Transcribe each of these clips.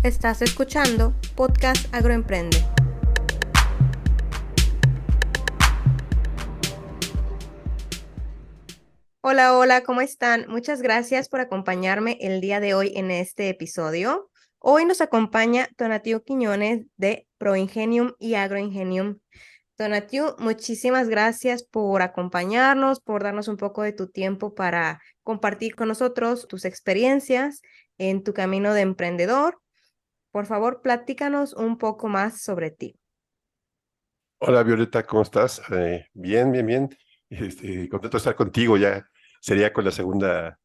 Estás escuchando Podcast Agroemprende. Hola, hola, ¿cómo están? Muchas gracias por acompañarme el día de hoy en este episodio. Hoy nos acompaña Tonatiuh Quiñones de Proingenium y Agroingenium. Tonatiuh, muchísimas gracias por acompañarnos, por darnos un poco de tu tiempo para compartir con nosotros tus experiencias en tu camino de emprendedor. Por favor, platícanos un poco más sobre ti. Hola Violeta, ¿cómo estás? Bien, bien, bien. Contento de estar contigo ya. Sería con la segunda,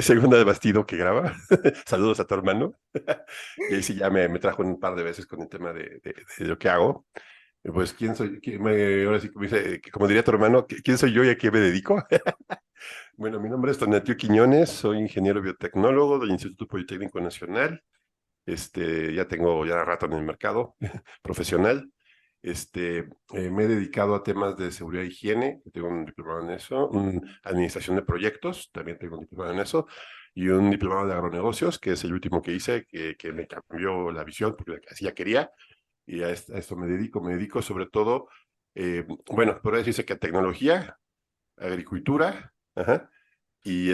segunda de Bastido que graba. Saludos a tu hermano. Y ahí sí ya me trajo un par de veces con el tema de lo que hago. Pues, ¿quién soy? Ahora sí, como dice, como diría tu hermano, ¿quién soy yo y a qué me dedico? Bueno, mi nombre es Tonatiuh Quiñones, soy ingeniero biotecnólogo del Instituto Politécnico Nacional. Ya tengo ya rato en el mercado profesional. Me he dedicado a temas de seguridad e higiene, tengo un diplomado en eso, administración de proyectos, también tengo un diplomado en eso, y un diplomado de agronegocios, que es el último que hice, que me cambió la visión, porque así ya quería, y a esto me dedico sobre todo, bueno, podría decirse que a tecnología, agricultura, ajá, y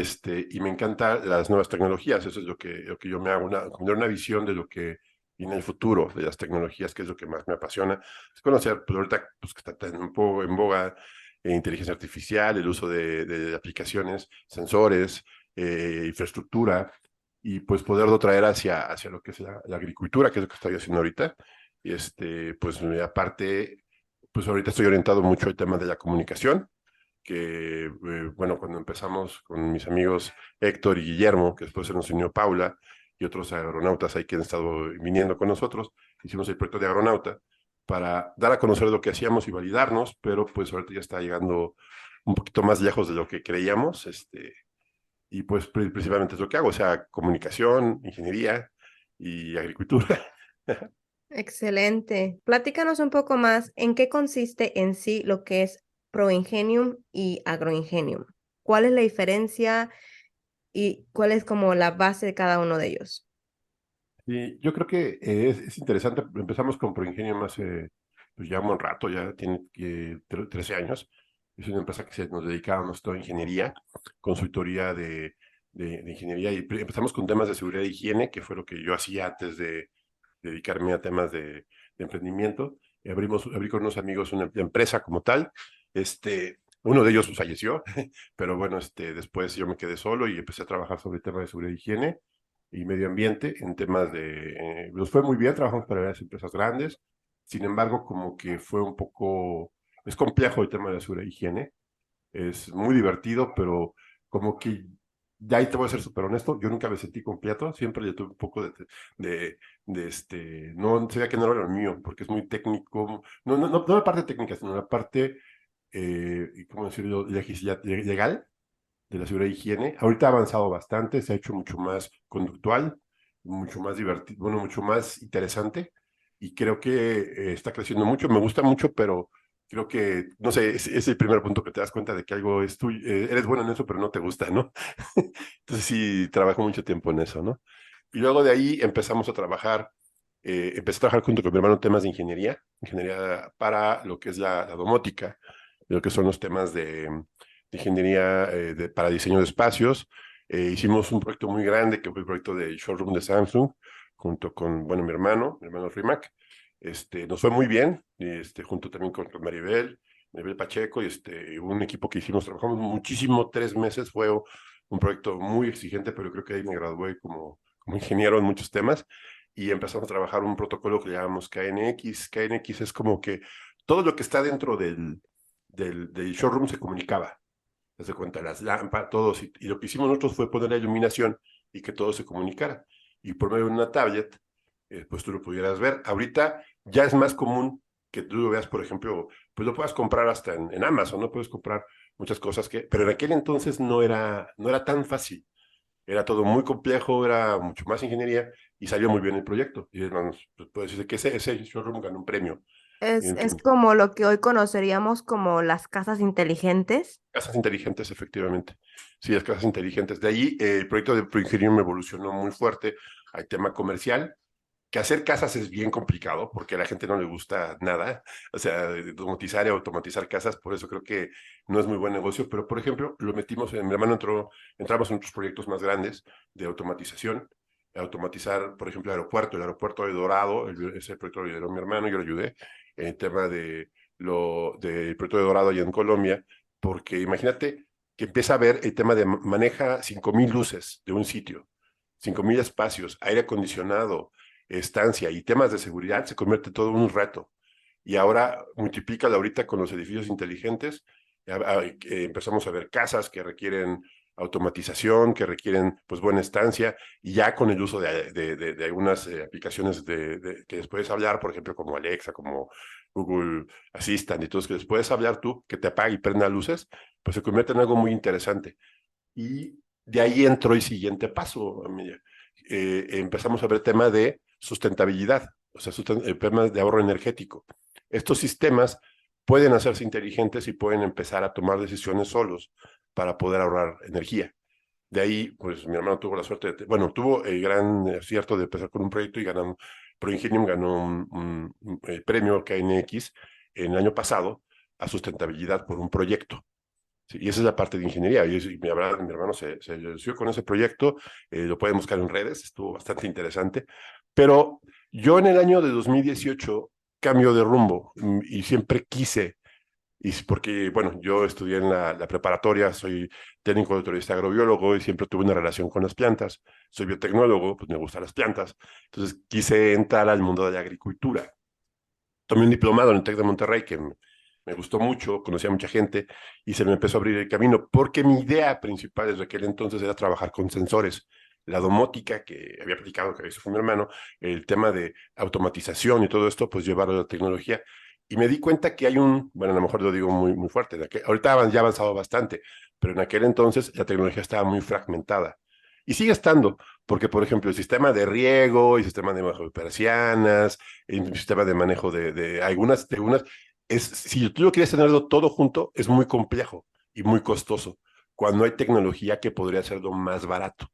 me encantan las nuevas tecnologías, eso es lo que yo me hago, tener una visión de lo que viene en el futuro, de las tecnologías, que es lo que más me apasiona, es conocer, pues ahorita pues, que está tan un poco en boga inteligencia artificial, el uso de aplicaciones, sensores, infraestructura, y pues poderlo traer hacia lo que es la agricultura, que es lo que estoy haciendo ahorita, pues aparte, pues ahorita estoy orientado mucho al tema de la comunicación, bueno, cuando empezamos con mis amigos Héctor y Guillermo, que después se nos unió Paula y otros aeronautas ahí que han estado viniendo con nosotros, hicimos el proyecto de Aeronauta para dar a conocer lo que hacíamos y validarnos, pero pues ahorita ya está llegando un poquito más lejos de lo que creíamos, y pues principalmente es lo que hago, o sea, comunicación, ingeniería y agricultura. Excelente. Platícanos un poco más en qué consiste en sí lo que es Proingenium y Agroingenium. ¿Cuál es la diferencia y cuál es como la base de cada uno de ellos? Y yo creo que es interesante. Empezamos con Proingenio hace pues ya un buen rato, ya tiene 13 años. Es una empresa que nos dedicábamos toda a ingeniería, consultoría de ingeniería, y empezamos con temas de seguridad e higiene, que fue lo que yo hacía antes de dedicarme a temas de emprendimiento. Y abrí con unos amigos una empresa como tal. Uno de ellos pues, falleció, pero bueno, después yo me quedé solo y empecé a trabajar sobre el tema de seguridad e higiene y medio ambiente en temas nos fue muy bien, trabajamos para las empresas grandes, sin embargo, como que fue un poco, es complejo el tema de la seguridad e higiene, es muy divertido, pero como que, ya ahí te voy a ser súper honesto, yo nunca me sentí completo, siempre le tuve un poco no, sabía que no era lo mío, porque es muy técnico, no la parte técnica, sino la parte, ¿cómo decirlo?, legal, de la seguridad e higiene. Ahorita ha avanzado bastante, se ha hecho mucho más conductual, mucho más divertido, bueno, mucho más interesante y creo que está creciendo mucho, me gusta mucho, pero creo que, no sé, es el primer punto que te das cuenta de que algo es tuyo, eres bueno en eso, pero no te gusta, ¿no? Entonces sí, trabajo mucho tiempo en eso, ¿no? Y luego de ahí empezamos a trabajar, empecé a trabajar junto con mi hermano temas de ingeniería para lo que es la domótica, lo que son los temas de ingeniería para diseño de espacios. Hicimos un proyecto muy grande que fue el proyecto del showroom de Samsung, junto con, bueno, mi hermano Rimac. Nos fue muy bien, junto también con Maribel Pacheco, y un equipo que hicimos, trabajamos muchísimo, 3 meses, fue un proyecto muy exigente, pero creo que ahí me gradué como ingeniero en muchos temas, y empezamos a trabajar un protocolo que llamamos KNX. KNX es como que todo lo que está dentro del showroom se comunicaba. Haz de cuenta, las lámparas, todos, y lo que hicimos nosotros fue poner la iluminación y que todo se comunicara. Y por medio de una tablet, pues tú lo pudieras ver. Ahorita ya es más común que tú lo veas, por ejemplo, pues lo puedas comprar hasta en Amazon, ¿no? Puedes comprar muchas cosas pero en aquel entonces no era tan fácil. Era todo muy complejo, era mucho más ingeniería y salió muy bien el proyecto. Y hermanos, pues puedo decir que ese showroom ganó un premio. Es como lo que hoy conoceríamos como las casas inteligentes. Casas inteligentes, efectivamente. Sí, las casas inteligentes. De ahí el proyecto de Proingenium evolucionó muy fuerte al tema comercial. que hacer casas es bien complicado porque a la gente no le gusta nada, o sea, domotizar y automatizar casas, por eso creo que no es muy buen negocio, pero por ejemplo, lo metimos, mi hermano entramos en otros proyectos más grandes de automatización, automatizar, por ejemplo, el aeropuerto de Dorado, ese proyecto lo lideró mi hermano, yo lo ayudé, en el tema del proyecto de Dorado allá en Colombia, porque imagínate que empieza a ver el tema de maneja 5,000 luces de un sitio, 5,000 espacios, aire acondicionado, estancia y temas de seguridad, se convierte todo en un reto. Y ahora multiplícalo ahorita con los edificios inteligentes, empezamos a ver casas que requieren automatización, que requieren pues buena estancia, y ya con el uso de algunas aplicaciones que les puedes hablar, por ejemplo, como Alexa, como Google Assistant, y todo eso que les puedes hablar tú, que te apague y prenda luces, pues se convierte en algo muy interesante. Y de ahí entró el siguiente paso, Amelia. Empezamos a ver tema de sustentabilidad, o sea, temas de ahorro energético. Estos sistemas pueden hacerse inteligentes y pueden empezar a tomar decisiones solos para poder ahorrar energía. De ahí, pues mi hermano tuvo la suerte, tuvo el gran acierto de empezar con un proyecto y ganó, ProIngenium ganó el premio KNX en el año pasado a sustentabilidad por un proyecto. Sí, y esa es la parte de ingeniería. Mi hermano se lució con ese proyecto, lo pueden buscar en redes, estuvo bastante interesante. Pero yo en el año de 2018 cambio de rumbo y siempre quise, y porque, bueno, yo estudié en la preparatoria, soy técnico de naturalista agrobiólogo y siempre tuve una relación con las plantas. Soy biotecnólogo, pues me gustan las plantas. Entonces quise entrar al mundo de la agricultura. Tomé un diplomado en el TEC de Monterrey que me gustó mucho, conocí a mucha gente y se me empezó a abrir el camino, porque mi idea principal desde aquel entonces era trabajar con sensores. La domótica que había aplicado, que hizo fue mi hermano, el tema de automatización y todo esto, pues llevarlo a la tecnología. Y me di cuenta que hay bueno, a lo mejor lo digo muy, muy fuerte, ahorita ya ha avanzado bastante, pero en aquel entonces la tecnología estaba muy fragmentada. Y sigue estando, porque por ejemplo el sistema de riego, el sistema de manejo de persianas, el sistema de manejo de algunas, si tú lo quieres tenerlo todo junto, es muy complejo y muy costoso, cuando hay tecnología que podría hacerlo más barato.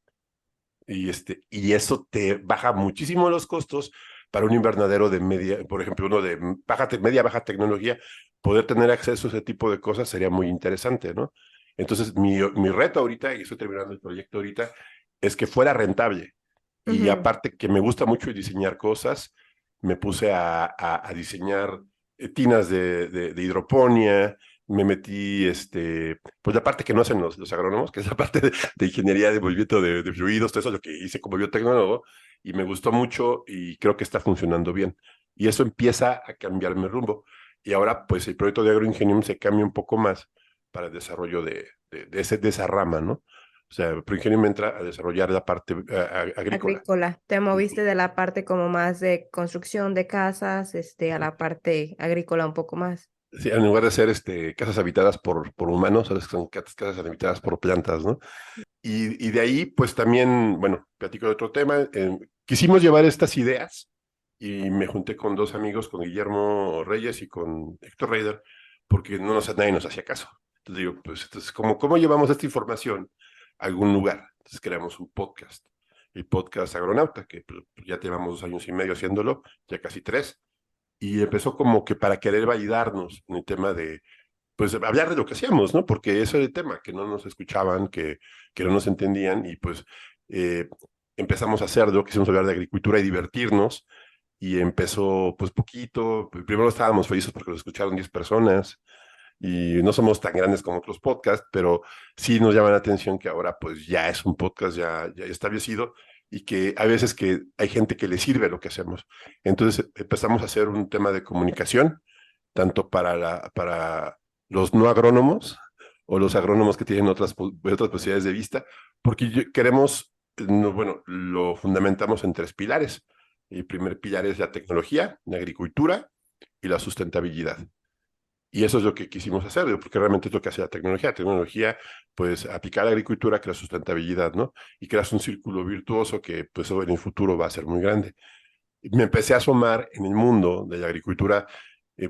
Y eso te baja muchísimo los costos para un invernadero de media, por ejemplo, uno de media, baja tecnología, poder tener acceso a ese tipo de cosas sería muy interesante, ¿no? Entonces, mi reto ahorita, y estoy terminando el proyecto ahorita, es que fuera rentable. Y Ujú. aparte que me gusta mucho diseñar cosas, me puse a diseñar tinas de hidroponía, me metí, pues la parte que no hacen los agrónomos, que es la parte de ingeniería de movimiento de fluidos, todo eso es lo que hice como biotecnólogo, y me gustó mucho y creo que está funcionando bien. Y eso empieza a cambiar mi rumbo. Y ahora, pues el proyecto de Agroingenium se cambia un poco más para el desarrollo de esa rama, ¿no? O sea, Proingenium entra a desarrollar la parte agrícola. Agrícola. Te Y, moviste de la parte como más de construcción de casas, a la parte agrícola un poco más. sí, en lugar de ser casas habitadas por humanos, ahora son casas habitadas por plantas, ¿no? Y de ahí, pues también, bueno, platico de otro tema. Quisimos llevar estas ideas y me junté con dos amigos, con Guillermo Reyes y con Héctor Reider, porque nadie nos hacía caso. Entonces digo, pues, entonces, ¿cómo llevamos esta información a algún lugar? Entonces creamos un podcast, el podcast Agronauta, que pues, ya llevamos 2 años y medio haciéndolo, ya casi 3, y empezó como que para querer validarnos en el tema de, pues, hablar de lo que hacíamos, ¿no? Porque eso era el tema, que no nos escuchaban, que no nos entendían, y pues eh, empezamos a hacerlo, quisimos hablar de agricultura y divertirnos, y empezó pues poquito, primero estábamos felices porque lo escucharon 10 personas, y no somos tan grandes como otros podcasts, pero sí nos llama la atención que ahora pues ya es un podcast ya establecido, y que a veces que hay gente que le sirve lo que hacemos. Entonces empezamos a hacer un tema de comunicación, tanto para los no agrónomos o los agrónomos que tienen otras posibilidades de vista, porque queremos, no, bueno, lo fundamentamos en 3 pilares. El primer pilar es la tecnología, la agricultura y la sustentabilidad. Y eso es lo que quisimos hacer, porque realmente es lo que hace la tecnología. La tecnología, pues, aplicar a la agricultura crea sustentabilidad, ¿no? Y creas un círculo virtuoso que, pues, en el futuro va a ser muy grande. Me empecé a asomar en el mundo de la agricultura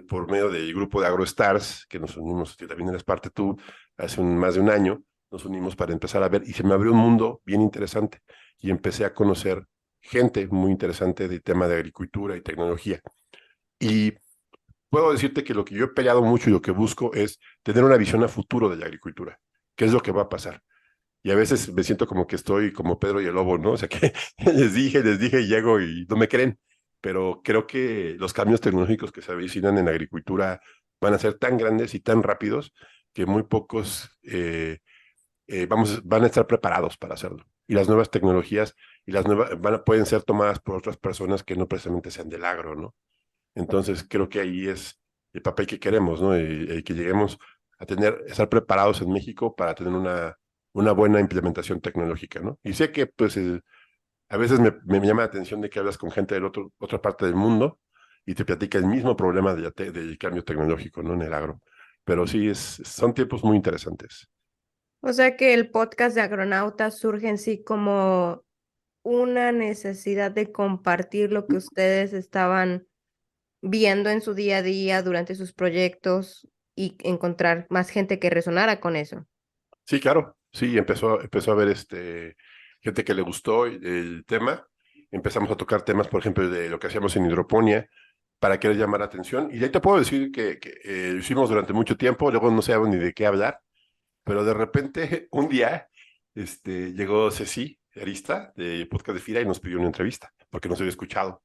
por medio del grupo de AgroStars, que nos unimos, que también eres parte tú, hace más de un año, nos unimos para empezar a ver, y se me abrió un mundo bien interesante, y empecé a conocer gente muy interesante de tema de agricultura y tecnología. Y puedo decirte que lo que yo he peleado mucho y lo que busco es tener una visión a futuro de la agricultura. ¿Qué es lo que va a pasar? Y a veces me siento como que estoy como Pedro y el Lobo, ¿no? O sea que les dije y llego y no me creen. Pero creo que los cambios tecnológicos que se avecinan en la agricultura van a ser tan grandes y tan rápidos que muy pocos van a estar preparados para hacerlo. Y las nuevas tecnologías y las nuevas pueden ser tomadas por otras personas que no precisamente sean del agro, ¿no? Entonces creo que ahí es el papel que queremos, ¿no? Que lleguemos a estar preparados en México para tener una buena implementación tecnológica, ¿no? Y sé que pues a veces me llama la atención de que hablas con gente de otra parte del mundo y te platica el mismo problema del cambio tecnológico, ¿no? En el agro. Pero sí, son tiempos muy interesantes. O sea que el podcast de Agronautas surge en sí como una necesidad de compartir lo que ustedes estaban viendo en su día a día durante sus proyectos y encontrar más gente que resonara con eso. Sí, claro. Sí, empezó a haber gente que le gustó el tema. Empezamos a tocar temas, por ejemplo, de lo que hacíamos en hidroponía para querer llamar la atención. Y ahí te puedo decir que lo hicimos durante mucho tiempo, luego no sabíamos ni de qué hablar, pero de repente un día llegó Ceci Arista de Podcast de Fira y nos pidió una entrevista porque nos había escuchado.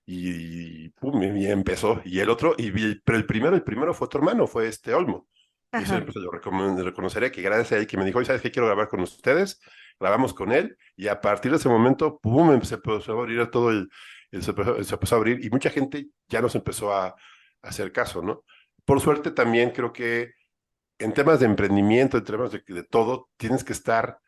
Y pum, y empezó. Y el otro, pero el primero fue tu hermano, fue Olmo. Y eso Ajá. pues, reconoceré que gracias a él que me dijo, oye, ¿sabes qué? Quiero grabar con ustedes. Grabamos con él y a partir de ese momento, pum, se empezó a abrir todo se empezó a abrir y mucha gente ya nos empezó a hacer caso, ¿no? Por suerte también creo que en temas de emprendimiento, en temas de todo, tienes que estar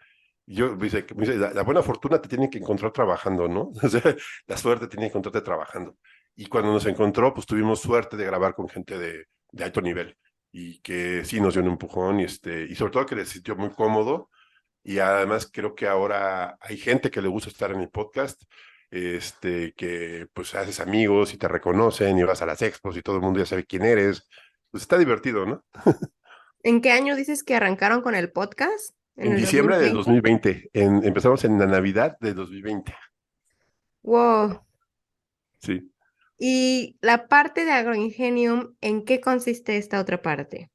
la buena fortuna te tiene que encontrar trabajando, ¿no? O sea, la suerte tiene que encontrarte trabajando. Y cuando nos encontró, pues tuvimos suerte de grabar con gente de alto nivel y que sí nos dio un empujón y sobre todo que le sintió muy cómodo. Y además creo que ahora hay gente que le gusta estar en el podcast, que pues haces amigos y te reconocen y vas a las expos y todo el mundo ya sabe quién eres. Pues está divertido, ¿no? ¿En qué año dices que arrancaron con el podcast? ¿En En el diciembre del 2020? 2020, empezamos en la Navidad del 2020. Wow. Sí. Y la parte de Agroingenium, ¿en qué consiste esta otra parte?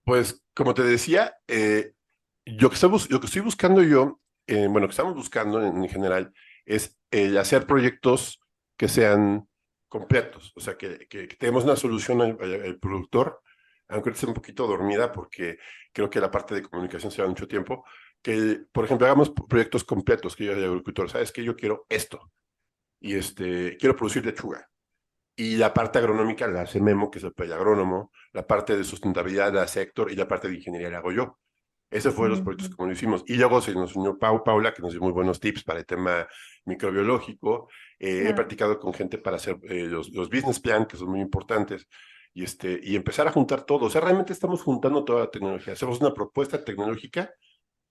Pues, como te decía, lo que estoy buscando yo, bueno, que estamos buscando en general, es el hacer proyectos que sean completos, o sea, que tenemos una solución al productor, aunque esté un poquito dormida, porque creo que la parte de comunicación se lleva mucho tiempo, que, por ejemplo, hagamos proyectos completos, que yo de agricultor, ¿sabes qué? Yo quiero esto, y quiero producir lechuga, y la parte agronómica la hace Memo, que es el agrónomo, la parte de sustentabilidad la hace Héctor y la parte de ingeniería la hago yo. Ese fue los proyectos Ujú. como lo hicimos. Y luego se nos unió Paula, que nos dio muy buenos tips para el tema microbiológico. He Ah. practicado con gente para hacer los business plan, que son muy importantes, y empezar a juntar todo. O sea, realmente estamos juntando toda la tecnología. Hacemos una propuesta tecnológica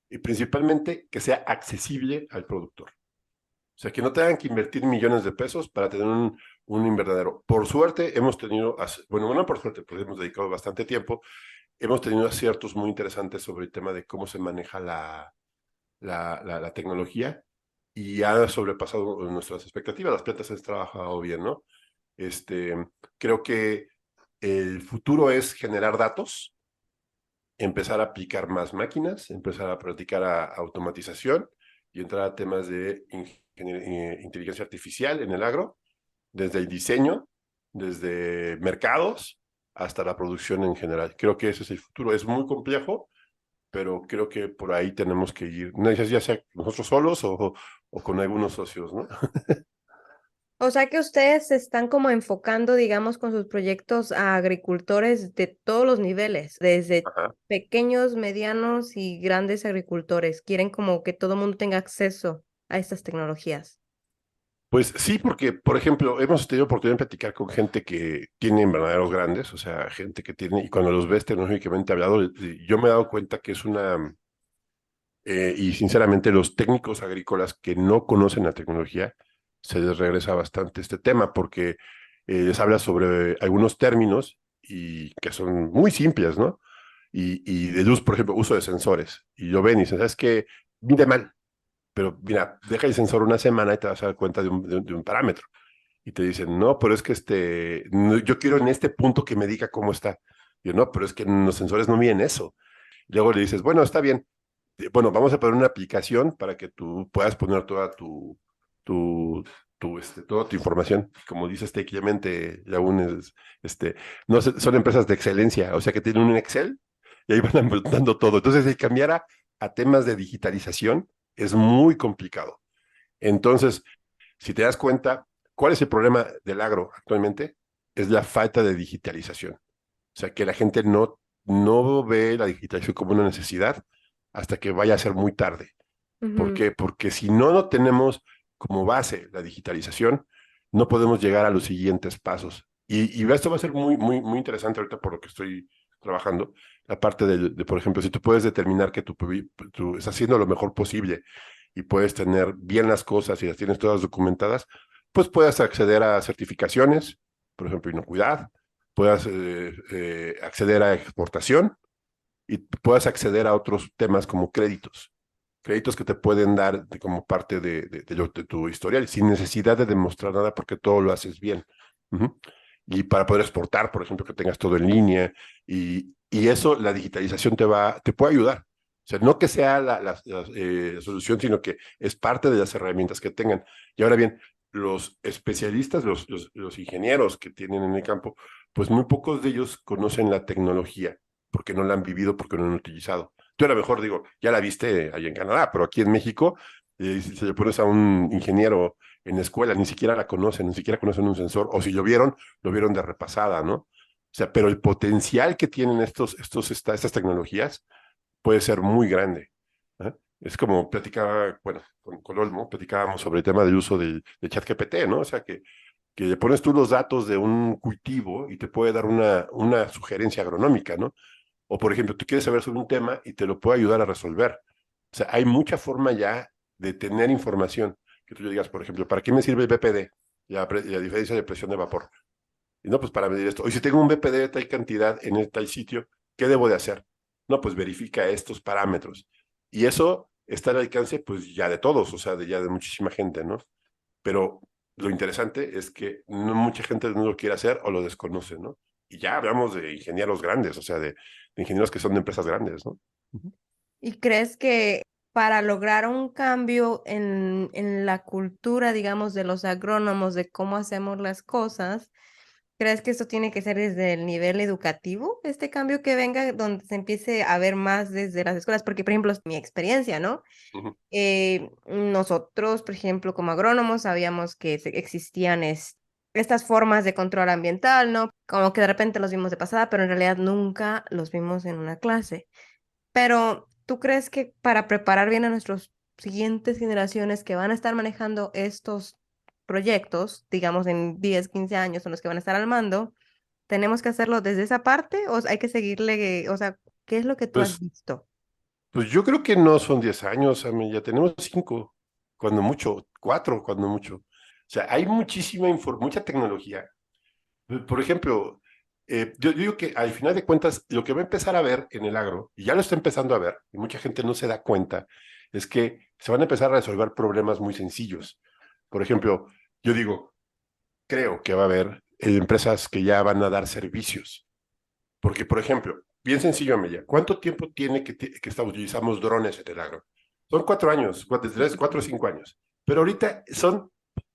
y principalmente que sea accesible al productor. O sea, que no tengan que invertir millones de pesos para tener un invernadero. Por suerte, hemos tenido, bueno, no por suerte, porque hemos dedicado bastante tiempo, hemos tenido aciertos muy interesantes sobre el tema de cómo se maneja la tecnología y ha sobrepasado nuestras expectativas. Las plantas han trabajado bien, ¿no? Este, Creo que el futuro es generar datos, empezar a aplicar más máquinas, empezar a practicar automatización y entrar a temas de inteligencia artificial en el agro, desde el diseño, desde mercados hasta la producción en general. Creo que ese es el futuro. Es muy complejo, pero creo que por ahí tenemos que ir, no sé, ya sea nosotros solos o con algunos socios, ¿no? O sea que ustedes se están como enfocando, digamos, con sus proyectos a agricultores de todos los niveles, desde Ajá. pequeños, medianos y grandes agricultores. Quieren como que todo el mundo tenga acceso a estas tecnologías. Pues sí, porque, por ejemplo, hemos tenido oportunidad de platicar con gente que tiene invernaderos grandes, o sea, gente que tiene, y cuando los ves tecnológicamente hablado, yo me he dado cuenta que es y sinceramente los técnicos agrícolas que no conocen la tecnología, se les regresa bastante este tema, porque les habla sobre algunos términos y que son muy simples, ¿no? Y de luz, por ejemplo, uso de sensores, y lo ven y dicen, ¿sabes qué? Mide mal, pero mira, deja el sensor una semana y te vas a dar cuenta de un parámetro. Y te dicen, no, pero es que yo quiero en este punto que me diga cómo está. Y yo, no, pero es que los sensores no miden eso. Y luego le dices, bueno, está bien. Bueno, vamos a poner una aplicación para que tú puedas poner toda tu, toda tu información. Como dices técnicamente, aún es, no son empresas de excelencia, o sea que tienen un Excel y ahí van apuntando todo. Entonces, si cambiara a temas de digitalización, es muy complicado. Entonces, si te das cuenta, ¿cuál es el problema del agro actualmente? Es la falta de digitalización. O sea, que la gente no ve la digitalización como una necesidad hasta que vaya a ser muy tarde. ¿Por Ujú, qué? Porque si no tenemos como base la digitalización, no podemos llegar a los siguientes pasos. Y esto va a ser muy, muy, muy interesante ahorita por lo que estoy trabajando. La parte por ejemplo, si tú puedes determinar que tú estás haciendo lo mejor posible y puedes tener bien las cosas y las tienes todas documentadas, pues puedes acceder a certificaciones, por ejemplo, inocuidad, puedas acceder a exportación y puedas acceder a otros temas como créditos que te pueden dar como parte de tu historial, sin necesidad de demostrar nada porque todo lo haces bien. Ujú. Y para poder exportar, por ejemplo, que tengas todo en línea, y eso, la digitalización te puede ayudar. O sea, no que sea la solución, sino que es parte de las herramientas que tengan. Y ahora bien, los especialistas, los ingenieros que tienen en el campo, pues muy pocos de ellos conocen la tecnología, porque no la han vivido, porque no la han utilizado. Tú a lo mejor digo, ya la viste ahí en Canadá, pero aquí en México, si se le pones a un ingeniero en la escuela, ni siquiera la conocen, ni siquiera conocen un sensor, o si lo vieron de repasada, ¿no? O sea, pero el potencial que tienen estas tecnologías puede ser muy grande. ¿Eh? Es como platicaba, bueno, con Olmo, platicábamos sobre el tema del uso de ChatGPT, ¿no? O sea, que le pones tú los datos de un cultivo y te puede dar una sugerencia agronómica, ¿no? O, por ejemplo, tú quieres saber sobre un tema y te lo puede ayudar a resolver. O sea, hay mucha forma ya de tener información. Que tú le digas, por ejemplo, ¿para qué me sirve el BPD? La diferencia de presión de vapor. Y no, pues para medir esto. Oye, si tengo un BPD de tal cantidad en tal sitio, ¿qué debo de hacer? No, pues verifica estos parámetros. Y eso está al alcance, pues ya de todos, o sea, ya de muchísima gente, ¿no? Pero lo interesante es que no mucha gente no lo quiere hacer o lo desconoce, ¿no? Y ya hablamos de ingenieros grandes, o sea, de ingenieros que son de empresas grandes, ¿no? Ujú. ¿Y crees que para lograr un cambio en la cultura, digamos, de los agrónomos, de cómo hacemos las cosas, crees que esto tiene que ser desde el nivel educativo, este cambio que venga, donde se empiece a ver más desde las escuelas? Porque, por ejemplo, es mi experiencia, ¿no? Ujú. Nosotros, por ejemplo, como agrónomos, sabíamos que existían estas formas de control ambiental, ¿no? Como que de repente los vimos de pasada, pero en realidad nunca los vimos en una clase. Pero, ¿tú crees que para preparar bien a nuestras siguientes generaciones que van a estar manejando estos proyectos, digamos en 10, 15 años, son los que van a estar al mando, tenemos que hacerlo desde esa parte o hay que seguirle, o sea, ¿qué es lo que tú has Pues, visto? pues yo creo que no son 10 años, ya tenemos 5, cuando mucho, 4, cuando mucho. O sea, hay mucha tecnología. Por ejemplo, yo digo que al final de cuentas, lo que va a empezar a ver en el agro, y ya lo está empezando a ver, y mucha gente no se da cuenta, es que se van a empezar a resolver problemas muy sencillos. Por ejemplo, yo digo, creo que va a haber empresas que ya van a dar servicios. Porque, por ejemplo, bien sencillo, Amelia, ¿cuánto tiempo tiene que utilizamos drones en el agro? Son 4 años, 4 o 5 años. Pero ahorita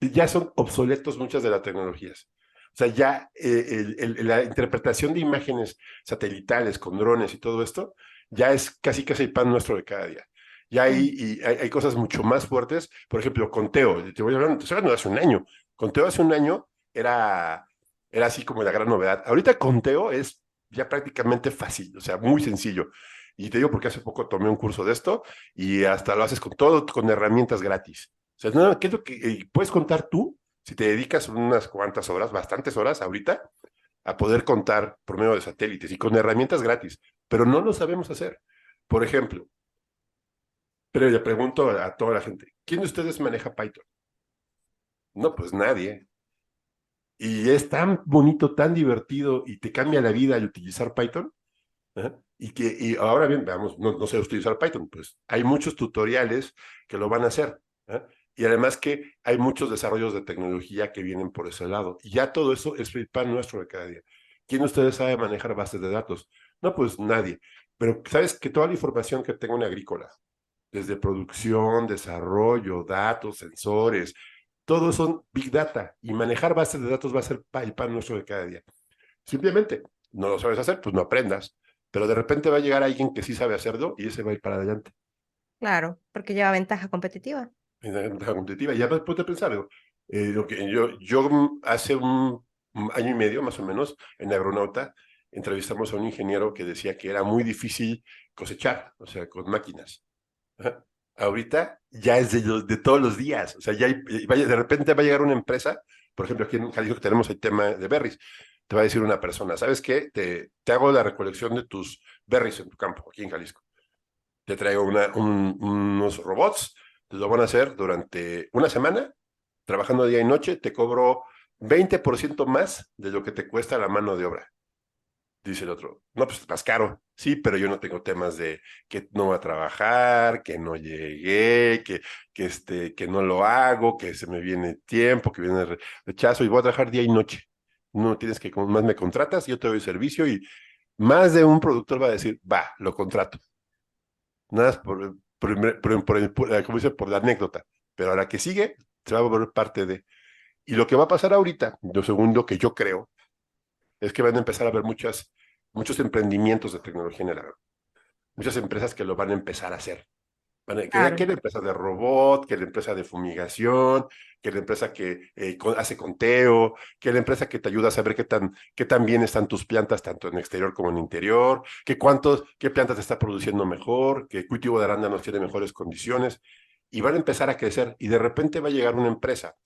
ya son obsoletos muchas de las tecnologías. O sea, ya la interpretación de imágenes satelitales con drones y todo esto, ya es casi casi el pan nuestro de cada día. Ya Mm. hay cosas mucho más fuertes. Por ejemplo, Conteo, te estoy hablando de hace un año. Conteo hace un año era así como la gran novedad. Ahorita Conteo es ya prácticamente fácil, o sea, muy sencillo. Y te digo porque hace poco tomé un curso de esto y hasta lo haces con todo, con herramientas gratis. O sea, no, ¿qué es lo que puedes contar tú si te dedicas unas cuantas horas, bastantes horas ahorita, a poder contar por medio de satélites y con herramientas gratis? Pero no lo sabemos hacer. Por ejemplo, pero le pregunto a toda la gente, ¿quién de ustedes maneja Python? No, pues nadie. Y es tan bonito, tan divertido y te cambia la vida al utilizar Python. Ajá. Y ahora bien, veamos, no sé utilizar Python, pues hay muchos tutoriales que lo van a hacer. ¿Eh? Y además que hay muchos desarrollos de tecnología que vienen por ese lado. Y ya todo eso es el pan nuestro de cada día. ¿Quién de ustedes sabe manejar bases de datos? No, pues nadie. Pero sabes que toda la información que tengo en agrícola, desde producción, desarrollo, datos, sensores, todo son big data. Y manejar bases de datos va a ser el pan nuestro de cada día. Simplemente no lo sabes hacer, pues no aprendas. Pero de repente va a llegar alguien que sí sabe hacerlo y ese va a ir para adelante. Claro, porque lleva ventaja competitiva. En la ventaja competitiva. Y ya después de pensar, lo que yo hace un año y medio más o menos en Agronauta entrevistamos a un ingeniero que decía que era muy difícil cosechar, o sea, con máquinas. Ajá. Ahorita ya es de todos los días, o sea, ya de repente va a llegar una empresa, por ejemplo, aquí en Jalisco que tenemos el tema de berries, te va a decir una persona, ¿sabes qué? Te hago la recolección de tus berries en tu campo, aquí en Jalisco. Te traigo unos robots, te lo van a hacer durante una semana, trabajando día y noche, te cobro 20% más de lo que te cuesta la mano de obra. Dice el otro, no, pues es más caro. Sí, pero yo no tengo temas de que no va a trabajar, que no llegué, que no lo hago, que se me viene tiempo, que viene rechazo y voy a trabajar día y noche. No tienes que, como más me contratas, yo te doy servicio y más de un productor va a decir, va, lo contrato. Nada más como dice, por la anécdota. Pero a la que sigue, se va a volver parte de. Y lo que va a pasar ahorita, lo segundo que yo creo, es que van a empezar a haber muchos emprendimientos de tecnología en el agro. Muchas empresas que lo van a empezar a hacer. Que Claro. la empresa de robot, que la empresa de fumigación, que la empresa que hace conteo, que la empresa que te ayuda a saber qué tan bien están tus plantas, tanto en exterior como en interior, qué plantas te está produciendo mejor, qué cultivo de arándanos tiene mejores condiciones, y van a empezar a crecer. Y de repente va a llegar una empresa,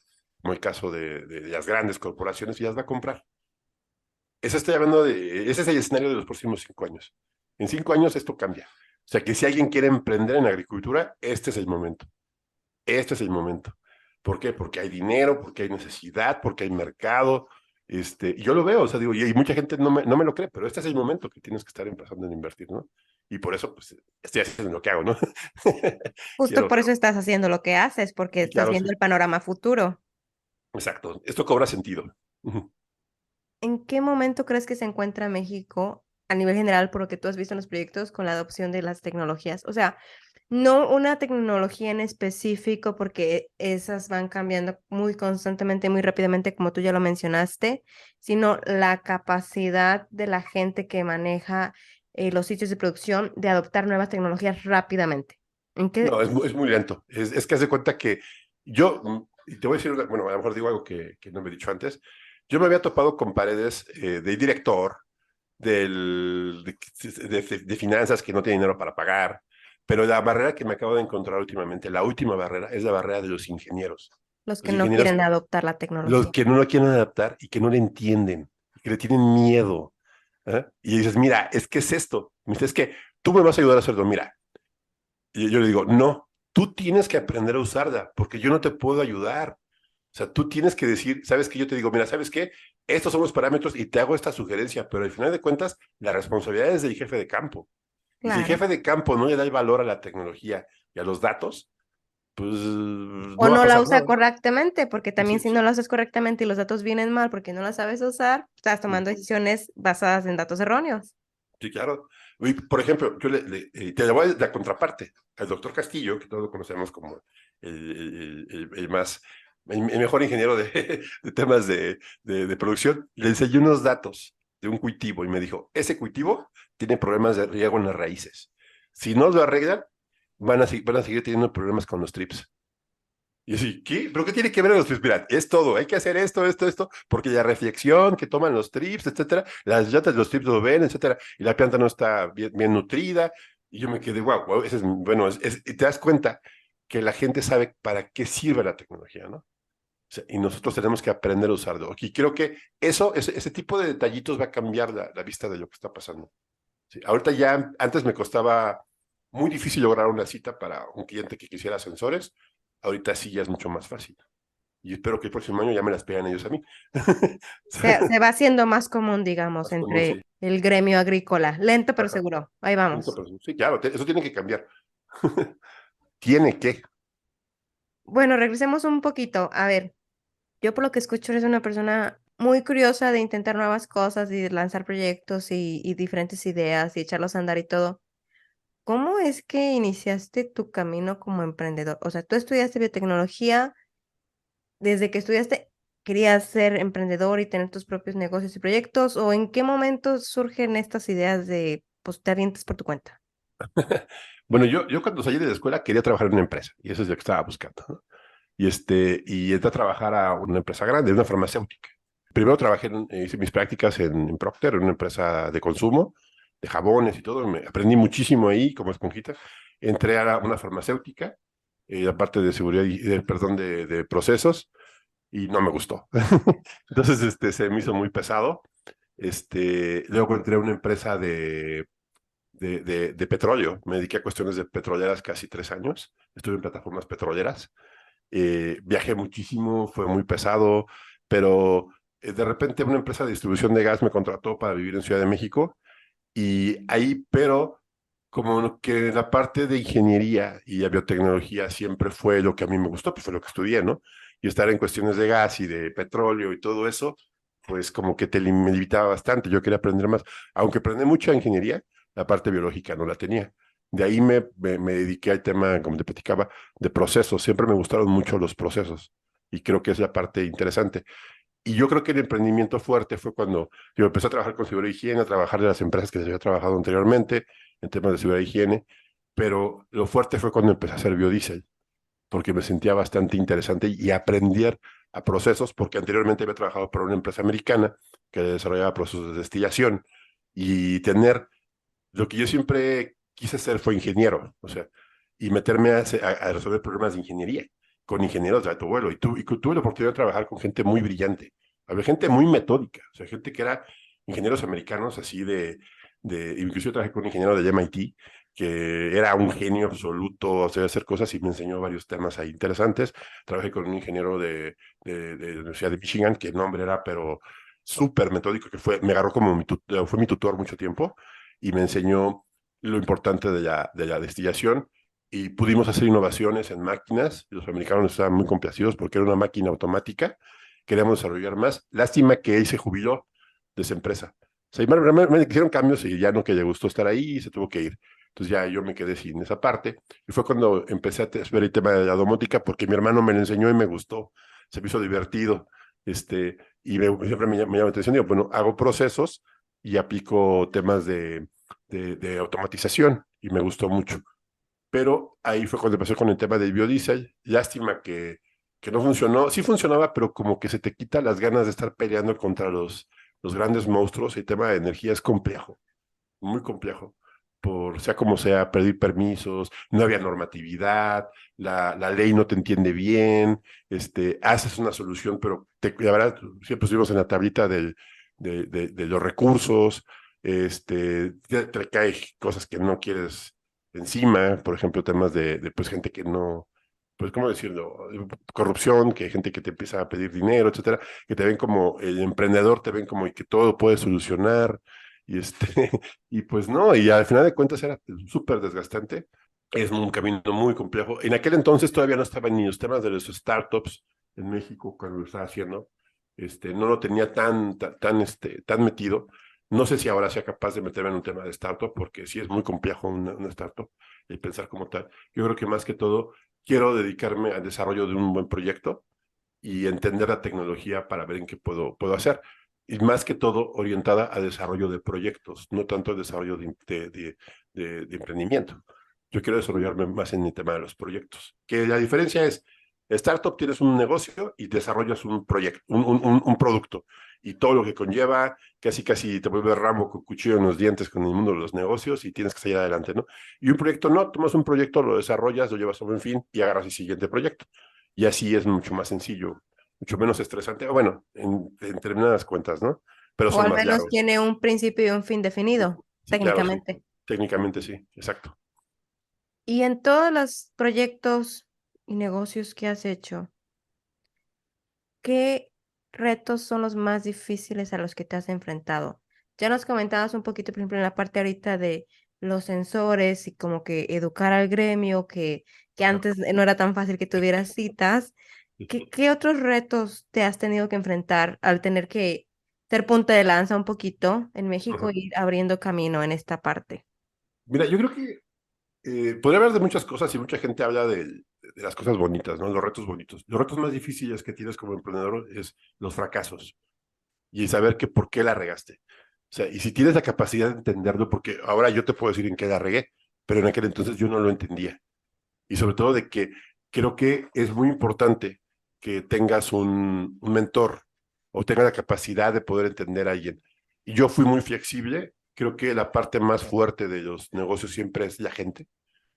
como el caso de las grandes corporaciones, y las va a comprar. Ese es el escenario de los próximos 5 años. En 5 años esto cambia. O sea que si alguien quiere emprender en agricultura, este es el momento. Este es el momento. ¿Por qué? Porque hay dinero, porque hay necesidad, porque hay mercado. Y yo lo veo, o sea, digo, y mucha gente no me lo cree, pero este es el momento que tienes que estar empezando a invertir, ¿no? Y por eso, pues, estoy haciendo lo que hago, ¿no? Justo Quiero, por eso estás haciendo lo que haces, porque sí, estás claro, viendo sí. el panorama futuro. Exacto. Esto cobra sentido. Ujú. ¿En qué momento crees que se encuentra México a nivel general, por lo que tú has visto en los proyectos, con la adopción de las tecnologías? O sea, no una tecnología en específico, porque esas van cambiando muy constantemente, muy rápidamente, como tú ya lo mencionaste, sino la capacidad de la gente que maneja los sitios de producción de adoptar nuevas tecnologías rápidamente. ¿En qué? No, es muy lento. Es que haz de cuenta que yo, y te voy a decir, bueno, a lo mejor digo algo que no me he dicho antes. Yo me había topado con paredes de director, de finanzas que no tiene dinero para pagar, pero la barrera que me acabo de encontrar últimamente, la última barrera, es la barrera de los ingenieros. Los que Los no ingenieros, quieren adoptar la los tecnología. que no lo quieren adaptar y que no le entienden, que le tienen miedo. ¿Eh? Y dices, mira, es que es esto. Me dice, es que tú me vas a ayudar a hacerlo. Mira, y yo le digo, no, tú tienes que aprender a usarla, porque yo no te puedo ayudar. O sea, tú tienes que decir, ¿sabes qué? Yo te digo, mira, ¿sabes qué? Estos son los parámetros y te hago esta sugerencia, pero al final de cuentas, la responsabilidad es del jefe de campo. Y si el Claro. jefe de campo no le da el valor a la tecnología y a los datos, pues O no va a no la pasar usa nada. correctamente, porque también Sí, si no la usas correctamente y los datos vienen mal porque no la sabes usar, estás tomando decisiones basadas en datos erróneos. sí, claro. Y, por ejemplo, te la voy a la contraparte. El doctor Castillo, que todos lo conocemos como el más, el mejor ingeniero de temas de producción, le enseñé unos datos de un cultivo y me dijo, ese cultivo tiene problemas de riego en las raíces. Si no lo arreglan, van a seguir teniendo problemas con los trips. Y así, ¿qué? ¿Pero qué tiene que ver los trips? Mira, es todo, hay que hacer esto, porque la reflexión que toman los trips, etcétera, las llantas de los trips lo ven, etcétera, y la planta no está bien nutrida, y yo me quedé, wow, ese es, bueno, y te das cuenta que la gente sabe para qué sirve la tecnología, ¿no? O sea, y nosotros tenemos que aprender a usarlo. Y creo que ese tipo de detallitos va a cambiar la vista de lo que está pasando. Sí, ahorita ya, antes me costaba muy difícil lograr una cita para un cliente que quisiera sensores, ahorita sí ya es mucho más fácil. y espero que el próximo año ya me las pegan ellos a mí. Se va haciendo más común, digamos, Más común, entre sí. el gremio agrícola. Lento pero Ajá. seguro. Ahí vamos. Sí, claro, eso tiene que cambiar. Tiene que. Bueno, regresemos un poquito. A ver, yo por lo que escucho eres una persona muy curiosa de intentar nuevas cosas y de lanzar proyectos y diferentes ideas y echarlos a andar y todo. ¿Cómo es que iniciaste tu camino como emprendedor? O sea, tú estudiaste biotecnología, desde que estudiaste, ¿querías ser emprendedor y tener tus propios negocios y proyectos? ¿O en qué momento surgen estas ideas de, pues, te avientes por tu cuenta? Bueno, yo cuando salí de la escuela quería trabajar en una empresa y eso es lo que estaba buscando, ¿no? Y entré a trabajar a una empresa grande, una farmacéutica. Primero trabajé, hice mis prácticas en Procter, en una empresa de consumo, de jabones y todo. Aprendí muchísimo ahí como esponjita. Entré a una farmacéutica, la parte de seguridad perdón, de procesos, y no me gustó. Entonces, se me hizo muy pesado. Luego entré a una empresa de petróleo. Me dediqué a cuestiones de petroleras casi 3 años. Estuve en plataformas petroleras. Viajé muchísimo, fue muy pesado, pero de repente una empresa de distribución de gas me contrató para vivir en Ciudad de México y ahí, pero como que la parte de ingeniería y la biotecnología siempre fue lo que a mí me gustó, pues fue lo que estudié, ¿no? Y estar en cuestiones de gas y de petróleo y todo eso, pues como que me limitaba bastante. Yo quería aprender más, aunque aprendí mucha ingeniería, la parte biológica no la tenía. De ahí me dediqué al tema, como te platicaba, de procesos. Siempre me gustaron mucho los procesos y creo que es la parte interesante. Y yo creo que el emprendimiento fuerte fue cuando yo empecé a trabajar con seguridad y higiene, a trabajar de las empresas que se había trabajado anteriormente en temas de seguridad y higiene, pero lo fuerte fue cuando empecé a hacer biodiesel, porque me sentía bastante interesante y aprender a procesos, porque anteriormente había trabajado para una empresa americana que desarrollaba procesos de destilación y tener lo que yo siempre quise ser fue ingeniero, o sea, y meterme a resolver problemas de ingeniería con ingenieros de alto vuelo. Y tuve la oportunidad de trabajar con gente muy brillante. Había gente muy metódica, o sea, gente que era ingenieros americanos, así incluso trabajé con un ingeniero de MIT, que era un genio absoluto, o sea, hacer cosas y me enseñó varios temas ahí interesantes. Trabajé con un ingeniero de la Universidad de Michigan, que el nombre era, pero súper metódico, me agarró como fue mi tutor mucho tiempo y me enseñó lo importante de la destilación y pudimos hacer innovaciones en máquinas. Los americanos estaban muy complacidos porque era una máquina automática. Queríamos desarrollar más. Lástima que él se jubiló de esa empresa. O sea, me hicieron cambios y ya no que le gustó estar ahí y se tuvo que ir. Entonces ya yo me quedé sin esa parte. Y fue cuando empecé a ver el tema de la domótica porque mi hermano me lo enseñó y me gustó. Se me hizo divertido. Siempre me llama la atención. Digo, bueno, hago procesos y aplico temas de automatización y me gustó mucho. Pero ahí fue cuando empecé con el tema del biodiesel. Lástima que no funcionó. Sí funcionaba, pero como que se te quita las ganas de estar peleando contra los grandes monstruos. El tema de energía es complejo, muy complejo. Sea como sea, pedir permisos, no había normatividad, la ley no te entiende bien, haces una solución, pero la verdad, siempre estuvimos en la tablita de los recursos, te cae cosas que no quieres encima, por ejemplo, temas pues gente que no, pues, ¿cómo decirlo? Corrupción, que hay gente que te empieza a pedir dinero, etcétera, que te ven como el emprendedor, te ven como el que todo puede solucionar, y y pues no, y al final de cuentas era súper desgastante. Es un camino muy complejo. En aquel entonces todavía no estaban ni los temas de los startups en México cuando lo estaba haciendo. No lo tenía tan metido. No sé si ahora sea capaz de meterme en un tema de startup, porque sí es muy complejo una startup y pensar como tal. Yo creo que más que todo quiero dedicarme al desarrollo de un buen proyecto y entender la tecnología para ver en qué puedo hacer. Y más que todo orientada a desarrollo de proyectos, no tanto al desarrollo de emprendimiento. Yo quiero desarrollarme más en el tema de los proyectos. Que la diferencia es, startup tienes un negocio y desarrollas un proyecto, un producto. Y todo lo que conlleva, casi casi te vuelves ramo con cuchillo en los dientes con el mundo de los negocios y tienes que salir adelante, ¿no? Y un proyecto no, tomas un proyecto, lo desarrollas, lo llevas a buen fin y agarras el siguiente proyecto. Y así es mucho más sencillo, mucho menos estresante. Bueno, en determinadas cuentas, ¿no? Pero O son al más menos largos. tiene un principio y un fin definido, Sí, claro, sí. técnicamente. Técnicamente sí, exacto. Y en todos los proyectos y negocios que has hecho, ¿qué retos son los más difíciles a los que te has enfrentado? Ya nos comentabas un poquito, por ejemplo, en la parte ahorita de los sensores y como que educar al gremio, que Claro. antes no era tan fácil que tuvieras citas. ¿Qué otros retos te has tenido que enfrentar al tener que ser punta de lanza un poquito en México Ajá. y ir abriendo camino en esta parte? Mira, yo creo que podría hablar de muchas cosas y mucha gente habla de las cosas bonitas, ¿no? Los retos bonitos. Los retos más difíciles que tienes como emprendedor es los fracasos y saber que por qué la regaste. O sea, y si tienes la capacidad de entenderlo, porque ahora yo te puedo decir en qué la regué, pero en aquel entonces yo no lo entendía. Y sobre todo de que creo que es muy importante que tengas un mentor o tengas la capacidad de poder entender a alguien. Y yo fui muy flexible. Creo que la parte más fuerte de los negocios siempre es la gente,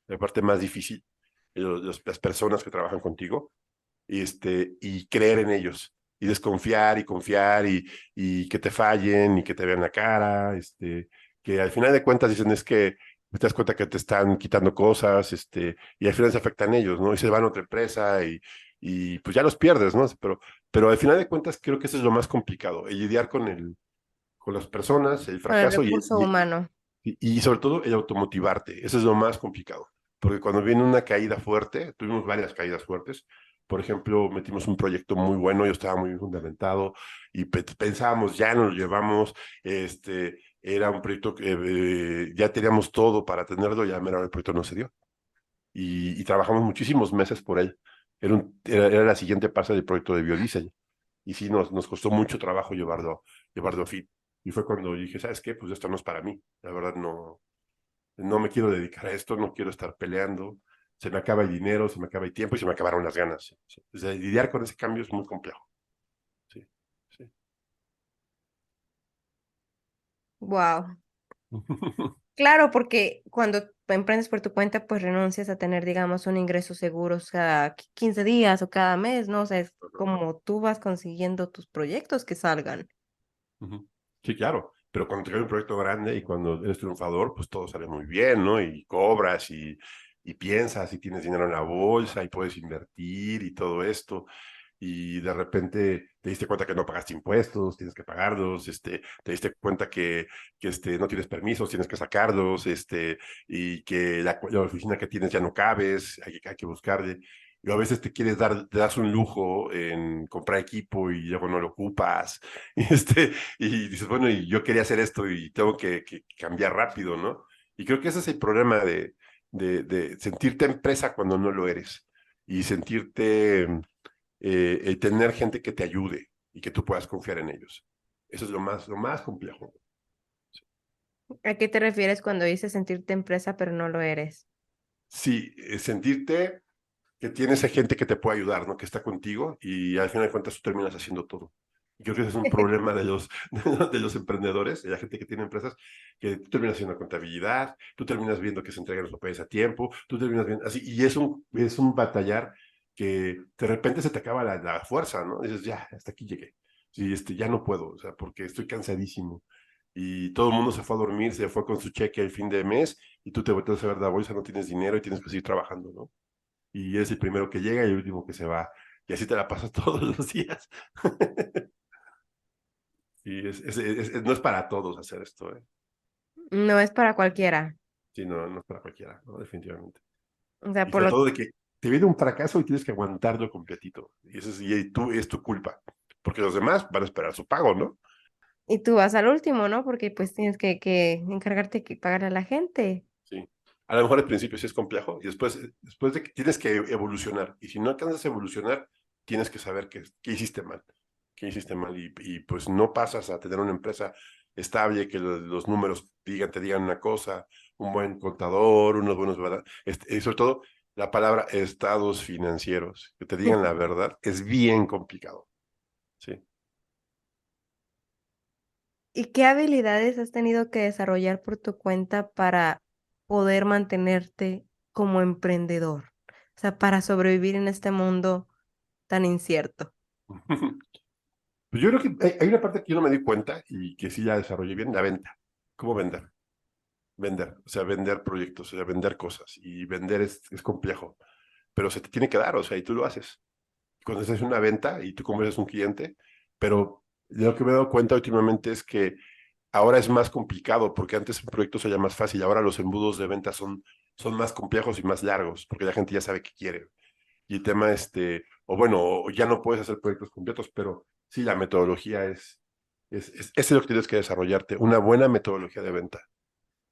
la parte más difícil, las personas que trabajan contigo, y creer en ellos, y desconfiar y confiar, y que te fallen y que te vean la cara, que al final de cuentas dicen es que te das cuenta que te están quitando cosas, y al final se afectan ellos, ¿no? Y se van a otra empresa y pues ya los pierdes, ¿no? Pero al final de cuentas creo que eso es lo más complicado, el lidiar con las personas, el Con el fracaso recurso humano. y sobre todo el automotivarte. Eso es lo más complicado. Porque cuando viene una caída fuerte, tuvimos varias caídas fuertes. Por ejemplo, metimos un proyecto muy bueno, yo estaba muy bien fundamentado y pensábamos, ya nos lo llevamos, era un proyecto que ya teníamos todo para tenerlo, ya mero el proyecto no se dio. Y trabajamos muchísimos meses por él. Era la siguiente fase del proyecto de biodiesel. Y sí, nos costó mucho trabajo llevarlo a fin. Y fue cuando dije, ¿sabes qué? Pues esto no es para mí. La verdad no me quiero dedicar a esto, no quiero estar peleando. Se me acaba el dinero, se me acaba el tiempo y se me acabaron las ganas. O sea, lidiar con ese cambio es muy complejo. Sí, sí. Wow. Claro, porque cuando emprendes por tu cuenta, pues renuncias a tener, digamos, un ingreso seguro cada 15 días o cada mes, ¿no? O sea, es como tú vas consiguiendo tus proyectos que salgan. Ujú. Sí, claro, pero cuando te cae un proyecto grande y cuando eres triunfador, pues todo sale muy bien, ¿no? Y cobras y piensas y tienes dinero en la bolsa y puedes invertir y todo esto. Y de repente te diste cuenta que no pagaste impuestos, tienes que pagarlos, te diste cuenta que no tienes permisos, tienes que sacarlos, y que la oficina que tienes ya no cabes, hay que buscarle. Y a veces te das un lujo en comprar equipo y luego no lo ocupas. Y, y dices, bueno, y yo quería hacer esto y tengo que cambiar rápido, ¿no? Y creo que ese es el problema de sentirte empresa cuando no lo eres y sentirte, tener gente que te ayude y que tú puedas confiar en ellos. Eso es lo más complejo. ¿A qué te refieres cuando dices sentirte empresa pero no lo eres? Sí, sentirte que tienes a gente que te puede ayudar, ¿no? Que está contigo y al final de cuentas tú terminas haciendo todo. Yo creo que ese es un problema de los emprendedores, de la gente que tiene empresas, que tú terminas haciendo contabilidad, tú terminas viendo que se entregan los papeles a tiempo, tú terminas viendo así, y es un batallar que de repente se te acaba la fuerza, ¿no? Dices, ya, hasta aquí llegué. Sí, ya no puedo, o sea, porque estoy cansadísimo. Y todo el mundo se fue a dormir, se fue con su cheque al fin de mes, y tú te vuelves a ver la bolsa, no tienes dinero y tienes que seguir trabajando, ¿no? Y es el primero que llega y el último que se va. Y así te la pasas todos los días. Y no es para todos hacer esto, ¿eh? No es para cualquiera. Sí, no es para cualquiera, ¿no? Definitivamente. O sea, Y por sobre lo... todo de que te viene un fracaso y tienes que aguantarlo completito. Es tu culpa. Porque los demás van a esperar su pago, ¿no? Y tú vas al último, ¿no? Porque pues tienes que encargarte de pagar a la gente. Sí. A lo mejor al principio sí es complejo y después de que tienes que evolucionar. Y si no alcanzas a evolucionar, tienes que saber qué hiciste mal. Qué hiciste mal y pues no pasas a tener una empresa estable, que los números te digan una cosa, un buen contador, unos buenos, ¿verdad? Y sobre todo la palabra estados financieros, que te digan la verdad, es bien complicado. Sí. ¿Y qué habilidades has tenido que desarrollar por tu cuenta para poder mantenerte como emprendedor? O sea, para sobrevivir en este mundo tan incierto. Pues yo creo que hay una parte que yo no me di cuenta y que sí ya desarrollé bien, la venta. ¿Cómo vender? Vender, o sea, vender proyectos, o sea, vender cosas. Y vender es complejo, pero se te tiene que dar, o sea, y tú lo haces. cuando haces una venta y tú convences a un cliente, pero lo que me he dado cuenta últimamente es que ahora es más complicado, porque antes un proyecto se más fácil, ahora los embudos de venta son más complejos y más largos, porque la gente ya sabe qué quiere. Y el tema, o bueno, ya no puedes hacer proyectos completos, pero sí, la metodología es lo que tienes que desarrollarte, una buena metodología de venta,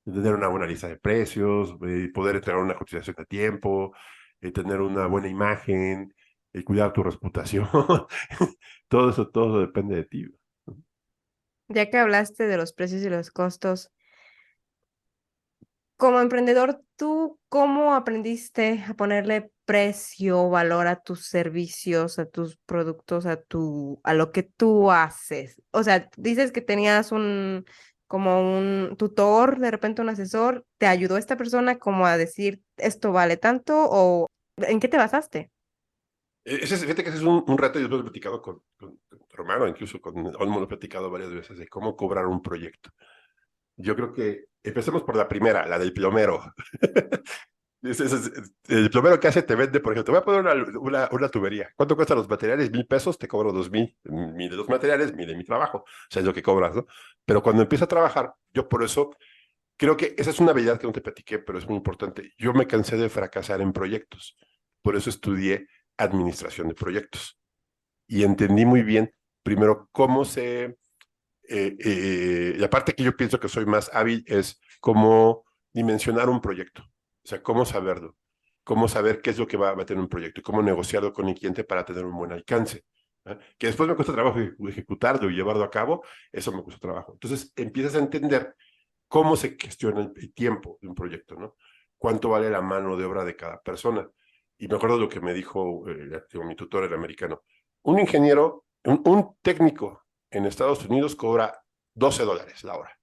tener una buena lista de precios, poder entregar una cotización a tiempo, tener una buena imagen, cuidar tu reputación, todo depende de ti. Ya que hablaste de los precios y los costos, como emprendedor, ¿tú cómo aprendiste a ponerle precio o valor a tus servicios, a tus productos, a lo que tú haces? O sea, dices que tenías como un tutor, de repente un asesor, ¿te ayudó esta persona como a decir esto vale tanto o en qué te basaste? Fíjate que ese es un reto, yo lo he platicado con tu hermano, incluso con Olmo lo he platicado varias veces, de cómo cobrar un proyecto. Yo creo que empecemos por la primera, la del plomero. El plomero que hace te vende, por ejemplo, te voy a poner una tubería. ¿Cuánto cuestan los materiales? 1,000 pesos, te cobro 2,000. 1,000 de los materiales, 1,000 de mi trabajo. O sea, es lo que cobras, ¿no? Pero cuando empieza a trabajar, yo por eso creo que esa es una habilidad que no te platiqué, pero es muy importante. Yo me cansé de fracasar en proyectos. Por eso estudié administración de proyectos. Y entendí muy bien, primero, cómo la parte que yo pienso que soy más hábil es cómo dimensionar un proyecto, o sea, cómo saberlo, cómo saber qué es lo que va a tener un proyecto y cómo negociarlo con el cliente para tener un buen alcance. Que después me cuesta trabajo ejecutarlo y llevarlo a cabo, eso me cuesta trabajo. Entonces empiezas a entender cómo se gestiona el tiempo de un proyecto, ¿no? Cuánto vale la mano de obra de cada persona. Y me acuerdo lo que me dijo mi tutor, el americano. Un ingeniero, un técnico en Estados Unidos cobra $12 la hora.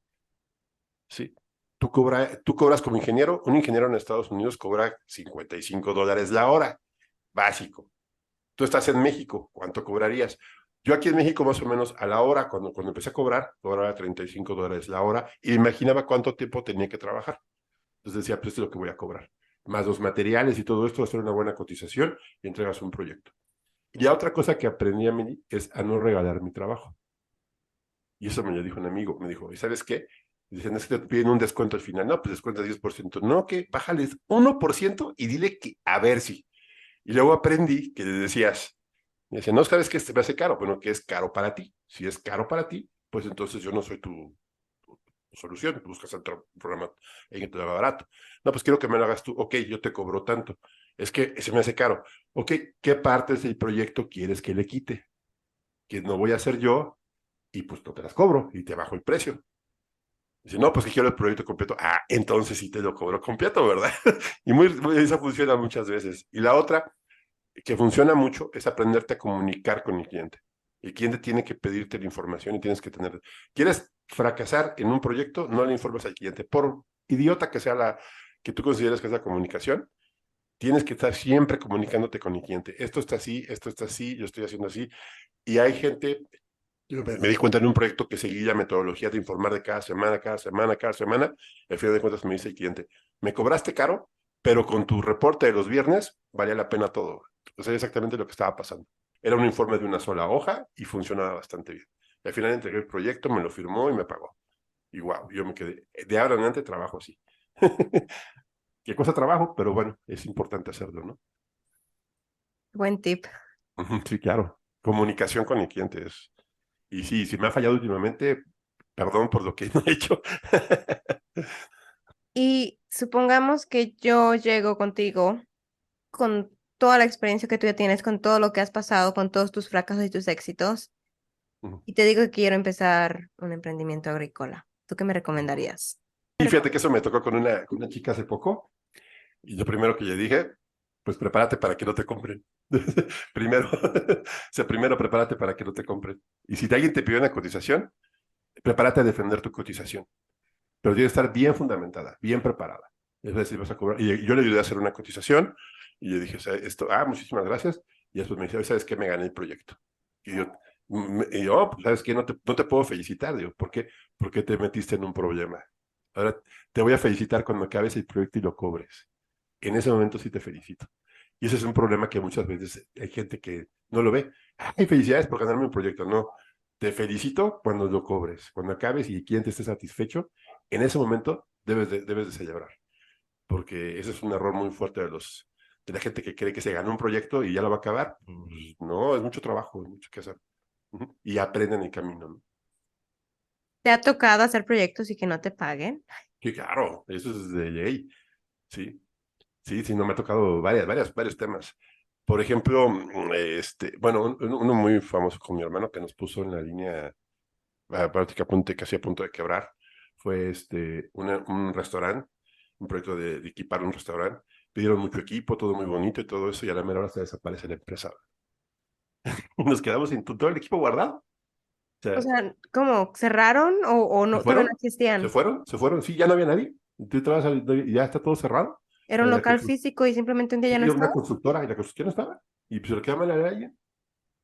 ¿Sí? Tú cobras como ingeniero, un ingeniero en Estados Unidos cobra $55 la hora, básico. Tú estás en México, ¿cuánto cobrarías? Yo aquí en México más o menos a la hora, cuando empecé a cobrar, cobraba $35 la hora y imaginaba cuánto tiempo tenía que trabajar. Entonces decía, pues esto es lo que voy a cobrar. Más los materiales y todo esto, hacer una buena cotización y entregas un proyecto. Y la otra cosa que aprendí a mí es a no regalar mi trabajo. Y eso me lo dijo un amigo. Me dijo, ¿y sabes qué? Dicen, es que te piden un descuento al final. No, pues descuenta 10%. No, que bájales 1% y dile que a ver si. Y luego aprendí que le decías, me decía, no sabes que este me hace caro, bueno, que es caro para ti. Si es caro para ti, pues entonces yo no soy tu solución. Buscas otro programa en que te lo haga barato. No, pues quiero que me lo hagas tú. Ok, yo te cobro tanto. Es que se me hace caro. Ok, ¿qué partes del proyecto quieres que le quite? Que no voy a hacer yo y pues no te las cobro y te bajo el precio. Dice, no, pues que quiero el proyecto completo. Ah, entonces sí te lo cobro completo, ¿verdad? Y esa funciona muchas veces. Y la otra que funciona mucho es aprenderte a comunicar con el cliente. El cliente tiene que pedirte la información y tienes que tener. ¿Quieres fracasar en un proyecto? No le informes al cliente. Por idiota que sea la que tú consideres que es la comunicación, tienes que estar siempre comunicándote con el cliente. Esto está así, yo estoy haciendo así. Y hay gente, yo me di cuenta en un proyecto que seguí la metodología de informar de cada semana, cada semana, cada semana. Al final de cuentas me dice el cliente, me cobraste caro, pero con tu reporte de los viernes valía la pena todo. O sea, exactamente lo que estaba pasando. Era un informe de una sola hoja y funcionaba bastante bien. Y al final entregué el proyecto, me lo firmó y me pagó. Y wow, yo me quedé. De ahora en adelante trabajo así. Qué cosa trabajo, pero bueno, es importante hacerlo, ¿no? Buen tip. Sí, claro. Comunicación con el cliente es. Y sí, si me ha fallado últimamente, perdón por lo que no he hecho. Y supongamos que yo llego contigo con toda la experiencia que tú ya tienes, con todo lo que has pasado, con todos tus fracasos y tus éxitos, y te digo que quiero empezar un emprendimiento agrícola. ¿Tú qué me recomendarías? Y fíjate que eso me tocó con una chica hace poco, y lo primero que le dije, pues prepárate para que no te compren. Primero, o sea, primero prepárate para que no te compren. Y si alguien te pide una cotización, prepárate a defender tu cotización. Pero tiene que estar bien fundamentada, bien preparada. Es decir, vas a cobrar. Y yo le ayudé a hacer una cotización, y le dije, o sea, esto, muchísimas gracias. Y después me dice, ¿sabes qué? Me gané el proyecto. Y yo, pues, ¿sabes qué? No te puedo felicitar. Digo, ¿por qué? Porque te metiste en un problema. Ahora te voy a felicitar cuando acabes el proyecto y lo cobres. En ese momento sí te felicito. Y ese es un problema que muchas veces hay gente que no lo ve. Ay, felicidades por ganarme un proyecto. No, te felicito cuando lo cobres, cuando acabes y el cliente esté satisfecho. En ese momento debes de celebrar, porque ese es un error muy fuerte de la gente que cree que se ganó un proyecto y ya lo va a acabar. Pues, no, es mucho trabajo, es mucho que hacer. Y aprenden en el camino, ¿no? ¿Te ha tocado hacer proyectos y que no te paguen? Sí, claro, eso es de ley. Sí, sí, sí, no me ha tocado varios temas. Por ejemplo, bueno, uno muy famoso con mi hermano que nos puso en la línea prácticamente casi a punto de quebrar fue un restaurante, un proyecto de equipar un restaurante. Pidieron mucho equipo, todo muy bonito y todo eso, y a la mera hora se desaparece la empresa. Y nos quedamos sin todo el equipo guardado. O O sea, sea, ¿cómo? ¿Cerraron o se no, todavía no fueron, se existían? fueron, se fueron. Sí, ya no había nadie. Tú te vas y ya está todo cerrado. ¿Era un La local físico y simplemente un día ya no Sí, una estaba? constructora y la construcción no estaba. Y pues se lo queda mal a alguien.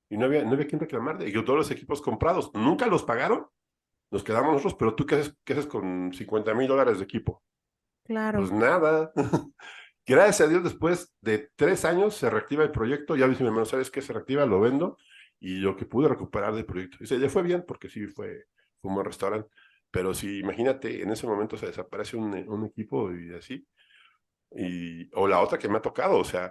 Y no había quien reclamar. Y todos los equipos comprados, nunca los pagaron. Nos quedamos nosotros, pero tú qué haces con $50,000 de equipo? Pues Claro. nada. Gracias a Dios, después de 3 años se reactiva el proyecto. Ya dice mi hermano, ¿sabes qué? Se reactiva, lo vendo. Y lo que pude recuperar del proyecto. Dice, ya fue bien, porque sí fue un buen restaurante. Pero si imagínate, en ese momento se desaparece un equipo y así. O la otra que me ha tocado, o sea,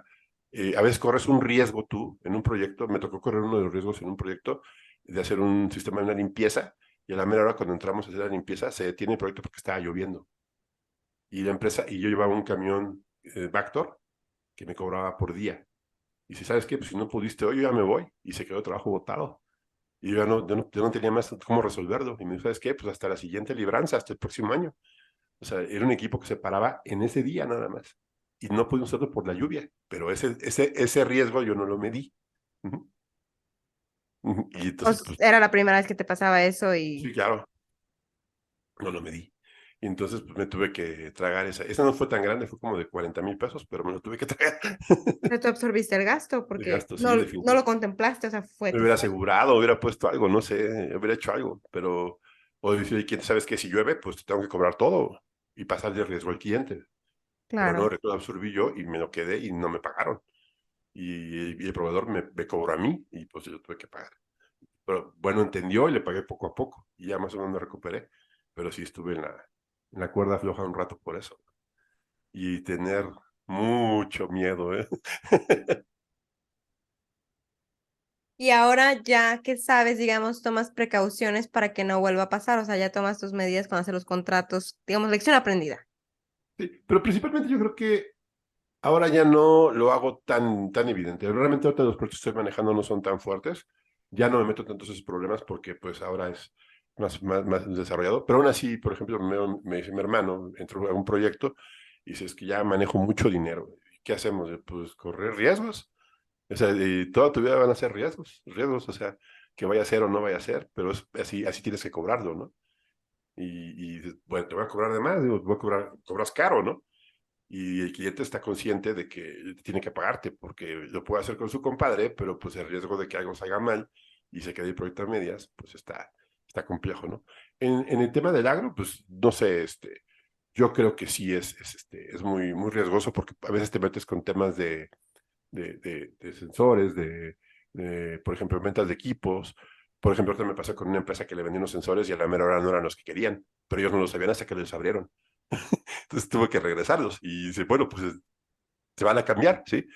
a veces corres un riesgo tú en un proyecto. Me tocó correr uno de los riesgos en un proyecto de hacer un sistema de una limpieza. Y a la mera hora, cuando entramos a hacer la limpieza, se detiene el proyecto porque estaba lloviendo. Y la empresa, y yo llevaba un camión Vactor que me cobraba por día. Y si sabes qué, pues si no pudiste hoy, yo ya me voy. Y se quedó el trabajo botado. Y yo no tenía más cómo resolverlo. Y me dijo, ¿sabes qué? Pues hasta la siguiente libranza, hasta el próximo año. O sea, era un equipo que se paraba en ese día nada más. Y no pudimos hacerlo por la lluvia. Pero ese riesgo yo no lo medí. Ujú, ujú. Y entonces, pues, Era la primera vez que te pasaba eso sí, y claro, no lo medí. Y entonces, pues me tuve que tragar esa. Esa no fue tan grande, fue como de 40,000 pesos, pero me lo tuve que tragar. pero tú absorbiste el gasto De porque gasto, sí, no lo definitivamente. contemplaste, o sea, fue Me tu hubiera suerte. asegurado, hubiera puesto algo, no sé, hubiera hecho algo, pero, o decir, ¿quién sabes que si llueve, pues te tengo que cobrar todo y pasar de riesgo al cliente? Pero no, Claro. lo absorbí yo y me lo quedé y no me pagaron. Y el proveedor me cobró a mí y pues yo tuve que pagar. Pero bueno, entendió y le pagué poco a poco y ya más o menos me recuperé. Pero sí estuve en la cuerda floja un rato por eso. Y tener mucho miedo, ¿eh? Y ahora ya que sabes, digamos, tomas precauciones para que no vuelva a pasar, o sea, ya tomas tus medidas cuando haces los contratos, digamos, lección aprendida. Sí, pero principalmente yo creo que ahora ya no lo hago tan evidente. Realmente ahorita los proyectos que estoy manejando no son tan fuertes. Ya no me meto tantos esos problemas porque pues ahora es más desarrollado. Pero aún así, por ejemplo, me dice mi hermano, entró a un proyecto y dice, es que ya manejo mucho dinero. ¿Qué hacemos? Pues correr riesgos. O sea, y toda tu vida van a ser riesgos, o sea, que vaya a ser o no vaya a ser, pero así tienes que cobrarlo, ¿no? Y dices, bueno, te voy a cobrar de más, digo, cobras caro, ¿no? Y el cliente está consciente de que tiene que pagarte porque lo puede hacer con su compadre, pero pues el riesgo de que algo salga mal y se quede el proyecto a medias, pues está complejo, ¿no? En el tema del agro, pues no sé, yo creo que sí es muy, muy riesgoso porque a veces te metes con temas de sensores, por ejemplo, ventas de equipos. Por ejemplo, ahorita me pasó con una empresa que le vendía unos sensores y a la mera hora no eran los que querían, pero ellos no lo sabían hasta que los abrieron. Entonces tuve que regresarlos y dice, bueno, pues se van a cambiar, ¿sí?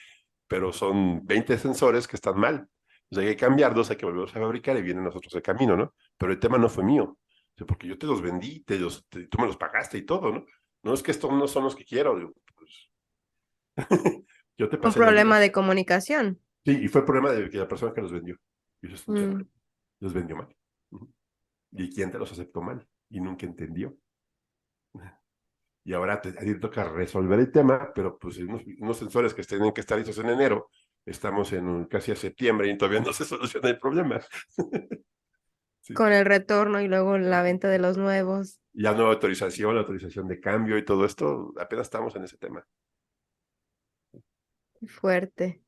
Pero son 20 sensores que están mal. Entonces hay que cambiarlos, hay que volverlos a fabricar y vienen nosotros de camino, ¿no? Pero el tema no fue mío, o sea, porque yo te los vendí, tú me los pagaste y todo, ¿no? No es que estos no son los que quiero, digo, pues yo te Un pasé la ayuda. problema de comunicación. Sí, y fue el problema de que la persona que los vendió. Y eso es un Mm. problema. Los vendió mal. Ujú. Y quien te los aceptó mal y nunca entendió. Y ahora a ti te toca resolver el tema, pero pues unos sensores que tienen que estar listos en enero, estamos casi a septiembre y todavía no se soluciona el problema. Sí. Con el retorno y luego la venta de los nuevos. Ya nueva autorización, la autorización de cambio y todo esto, apenas estamos en ese tema. Fuerte.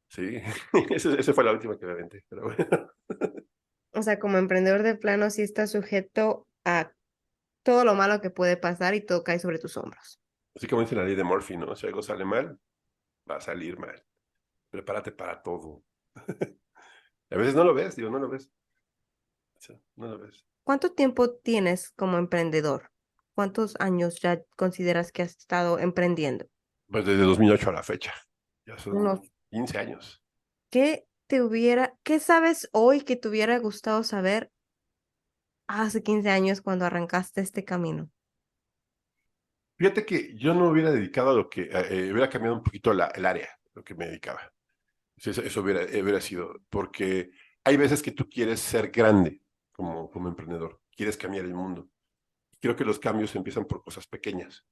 Sí, esa fue la última que me aventé, pero bueno. O sea, como emprendedor de plano, sí estás sujeto a todo lo malo que puede pasar y todo cae sobre tus hombros. Así como dice la ley de Murphy, ¿no? Si algo sale mal, va a salir mal. prepárate para todo. A veces no lo ves, digo, no lo ves. O sea, no lo ves. ¿Cuánto tiempo tienes como emprendedor? ¿Cuántos años ya consideras que has estado emprendiendo? Pues desde 2008 a la fecha. Ya son Unos, 15 años. ¿qué sabes hoy que te hubiera gustado saber hace 15 años cuando arrancaste este camino? Fíjate que yo no hubiera dedicado a lo que, hubiera cambiado un poquito el área, lo que me dedicaba. Sí, eso hubiera sido, porque hay veces que tú quieres ser grande como emprendedor, quieres cambiar el mundo. Creo que los cambios empiezan por cosas pequeñas,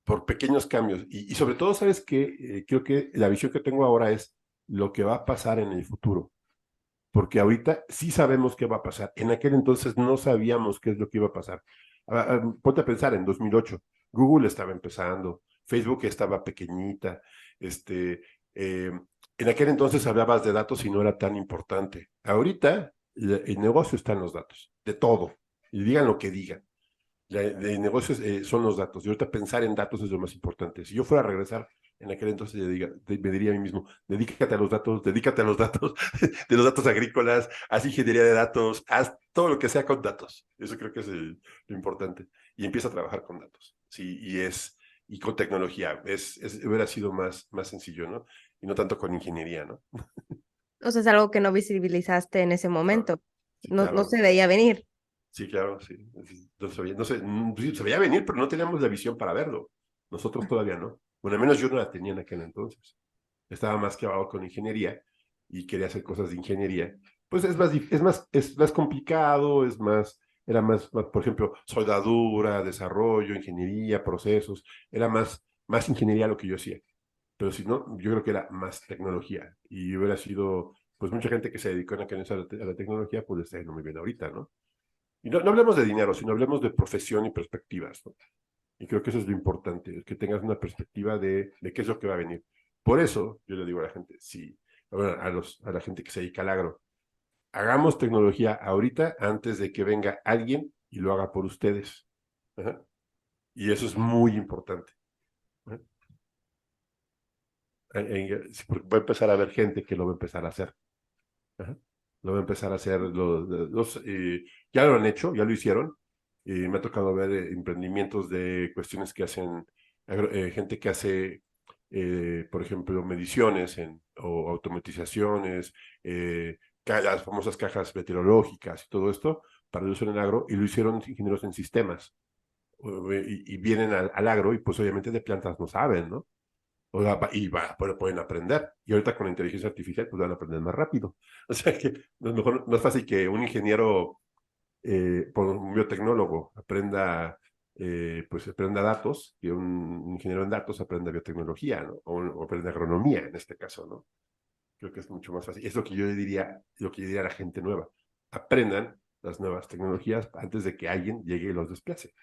por pequeños cambios. Y sobre todo, ¿sabes qué? Creo que la visión que tengo ahora es lo que va a pasar en el futuro, porque ahorita sí sabemos qué va a pasar. En aquel entonces no sabíamos qué es lo que iba a pasar. Ponte a pensar, en 2008, Google estaba empezando, Facebook estaba pequeñita, este, en aquel entonces hablabas de datos y no era tan importante. Ahorita el negocio está en los datos, de todo, y digan lo que digan. De negocios son los datos. Y ahorita pensar en datos es lo más importante. Si yo fuera a regresar en aquel entonces, me diría a mí mismo, dedícate a los datos, de los datos agrícolas, haz ingeniería de datos, haz todo lo que sea con datos. Eso creo que es lo importante. Y empieza a trabajar con datos. Sí, y con tecnología. Hubiera sido más sencillo, ¿no? Y no tanto con ingeniería, ¿no? O sea, es algo que no visibilizaste en ese Claro. momento. Sí, No claro. se veía venir. Sí, claro, sí. Sí, se veía venir, pero no teníamos la visión para verlo. Nosotros todavía no. Bueno, al menos yo no la tenía en aquel entonces. Estaba más clavado con ingeniería y quería hacer cosas de ingeniería. Pues es más complicado, por ejemplo, soldadura, desarrollo, ingeniería, procesos. Era más ingeniería lo que yo hacía. Pero si no, yo creo que era más tecnología. Y hubiera sido, pues mucha gente que se dedicó en aquel entonces a la tecnología, pues está yendo muy bien ahorita, ¿no? Y no hablemos de dinero, sino hablemos de profesión y perspectivas, ¿no? Y creo que eso es lo importante, que tengas una perspectiva de qué es lo que va a venir. Por eso yo le digo a la gente, sí, bueno, a la gente que se dedica al agro, hagamos tecnología ahorita antes de que venga alguien y lo haga por ustedes. Ajá. Y eso es muy importante. Ajá. Sí, porque va a empezar a haber gente que lo va a empezar a hacer. Ajá. Lo va a empezar a hacer ya lo han hecho, ya lo hicieron. Y me ha tocado ver emprendimientos de cuestiones que hacen gente que hace, por ejemplo, mediciones o automatizaciones, las famosas cajas meteorológicas y todo esto para el uso en el agro, y lo hicieron ingenieros en sistemas. Y vienen al agro y pues obviamente de plantas no saben, ¿no? Pero pueden aprender. Y ahorita con la inteligencia artificial, pues van a aprender más rápido. O sea que no es fácil que un ingeniero, por un biotecnólogo, aprenda datos, que un ingeniero en datos aprenda biotecnología, ¿no? O aprenda agronomía en este caso, ¿no? Creo que es mucho más fácil. Es lo que yo diría a la gente nueva. Aprendan las nuevas tecnologías antes de que alguien llegue y los desplace.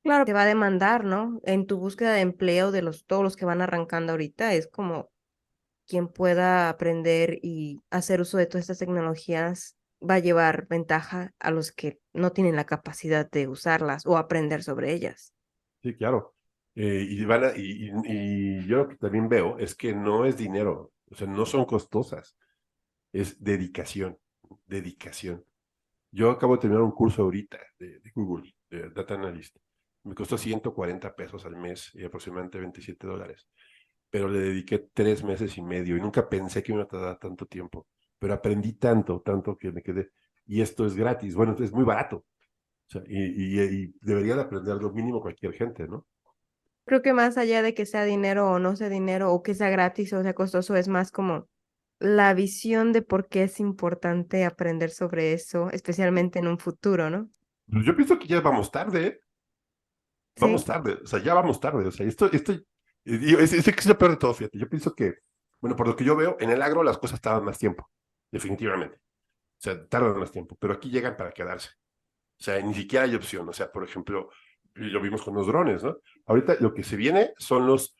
Claro, te va a demandar, ¿no? En tu búsqueda de empleo de todos los que van arrancando ahorita, es como quien pueda aprender y hacer uso de todas estas tecnologías va a llevar ventaja a los que no tienen la capacidad de usarlas o aprender sobre ellas. Sí, claro. Y yo lo que también veo es que no es dinero, o sea, no son costosas, es dedicación, dedicación. Yo acabo de terminar un curso ahorita de Google, de Data Analyst. Me costó 140 pesos al mes y aproximadamente $27, pero le dediqué 3 meses y medio y nunca pensé que me iba a tardar tanto tiempo, pero aprendí tanto que me quedé. Y esto es gratis, bueno, es muy barato. O sea, y debería de aprender lo mínimo cualquier gente, ¿no? Creo que más allá de que sea dinero o no sea dinero o que sea gratis o sea costoso, es más como la visión de por qué es importante aprender sobre eso, especialmente en un futuro, ¿no? Pues yo pienso que ya vamos tarde, ¿eh? Vamos Sí, tarde, o sea, ya vamos tarde, o sea, es lo peor de todo, fíjate, yo pienso que, bueno, por lo que yo veo, en el agro las cosas tardan más tiempo, definitivamente, o sea, tardan más tiempo, pero aquí llegan para quedarse, o sea, ni siquiera hay opción, o sea, por ejemplo, lo vimos con los drones, ¿no? Ahorita lo que se viene son los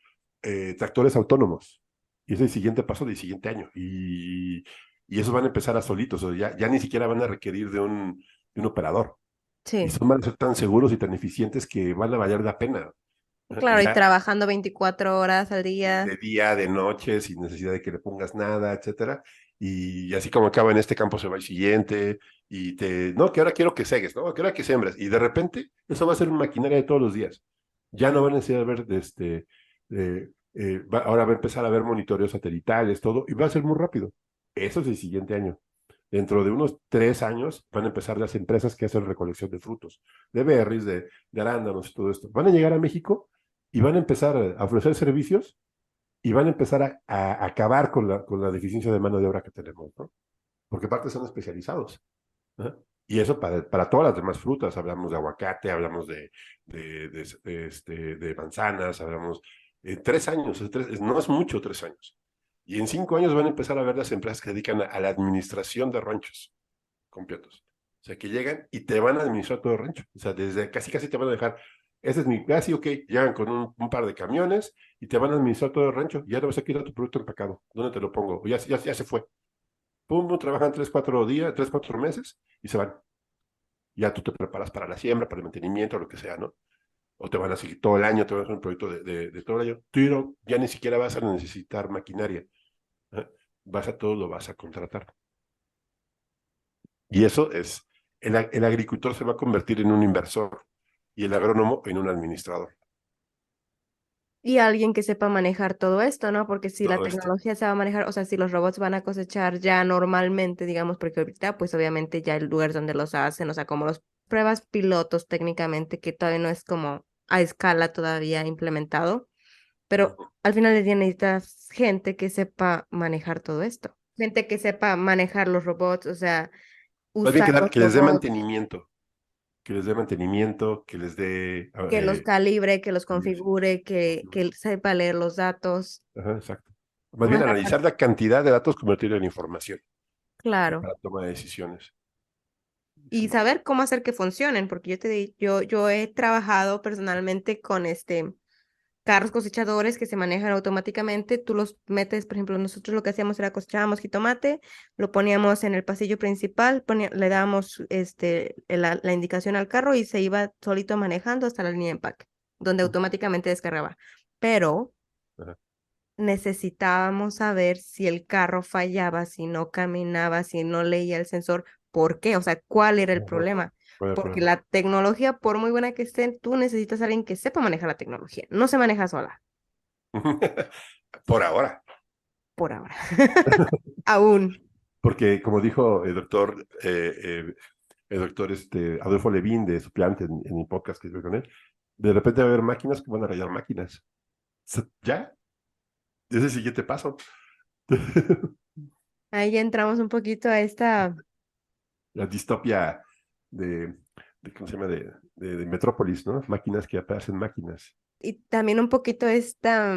tractores autónomos, y es el siguiente paso del siguiente año, y esos van a empezar a solitos, o sea, ya ni siquiera van a requerir de un operador, y sí. van a ser tan seguros y tan eficientes que van a valer la pena. Claro, y Ya trabajando 24 horas al día. de día, de noche, sin necesidad de que le pongas nada, etcétera. Y así como acaba en este campo, se va el siguiente, y no, que ahora quiero que segues, ¿no? Que ahora que sembres. Y de repente, eso va a ser una maquinaria de todos los días. Ya no van a necesitar ver, ahora va a empezar a haber monitoreos satelitales, todo, y va a ser muy rápido. Eso es el siguiente año. Dentro de unos 3 años van a empezar las empresas que hacen recolección de frutos, de berries, de arándanos y todo esto. Van a llegar a México y van a empezar a ofrecer servicios y van a empezar a acabar con la deficiencia de mano de obra que tenemos, ¿no? Porque aparte son especializados. ¿No? Y eso para todas las demás frutas, hablamos de aguacate, hablamos de manzanas, hablamos 3 años, no es mucho 3 años. Y en 5 años van a empezar a ver las empresas que se dedican a la administración de ranchos completos. O sea, que llegan y te van a administrar todo el rancho. O sea, desde casi casi te van a dejar, ese es mi casi, ok, llegan con un par de camiones y te van a administrar todo el rancho. Y ya te vas a quitar tu producto empacado. ¿Dónde te lo pongo? Ya se fue. Pum, pum, trabajan 3, 4 días, 3, 4 meses y se van. Ya tú te preparas para la siembra, para el mantenimiento, lo que sea, ¿no? O te van a seguir todo el año, te van a hacer un proyecto de todo el año. Tú ya ni siquiera vas a necesitar maquinaria. ¿Eh? Vas a todo, lo vas a contratar. Y eso es, el agricultor se va a convertir en un inversor y el agrónomo en un administrador. Y alguien que sepa manejar todo esto, ¿no? Porque si la Todo esto. tecnología se va a manejar, o sea, si los robots van a cosechar ya normalmente, digamos, porque ahorita, pues obviamente ya hay lugares donde los hacen, o sea, como los pruebas pilotos técnicamente, que todavía no es como a escala todavía implementado, pero Ujú. al final del día necesitas gente que sepa manejar todo esto, gente que sepa manejar los robots, o sea, Más bien usar los que les dé robots, mantenimiento, que les dé mantenimiento, que les dé... que los calibre, que los sí, configure, que sepa leer los datos. ajá, exacto. Más bien Más la analizar la cantidad de datos, convertirlo en información claro. para toma de decisiones. Y Sí. saber cómo hacer que funcionen, porque yo he trabajado personalmente con carros cosechadores que se manejan automáticamente. Tú los metes, por ejemplo, nosotros lo que hacíamos era cosechábamos jitomate, lo poníamos en el pasillo principal, le dábamos la indicación al carro y se iba solito manejando hasta la línea de empaque, donde automáticamente descargaba. Pero Ajá. necesitábamos saber si el carro fallaba, si no caminaba, si no leía el sensor, ¿por qué? O sea, ¿cuál era el Ajá. problema? ¿Cuál es el Porque problema? la tecnología, por muy buena que esté, tú necesitas a alguien que sepa manejar la tecnología. No se maneja sola, Por ahora. por ahora. Aún. Porque como dijo el doctor Adolfo Levín de Suplante en mi podcast que estuve con él, de repente va a haber máquinas que van a rayar máquinas. ¿Ya? Es el siguiente paso. Ahí ya entramos un poquito a esta, La distopia de, ¿cómo se llama? De Metrópolis, ¿no? Máquinas que hacen máquinas. y también un poquito esta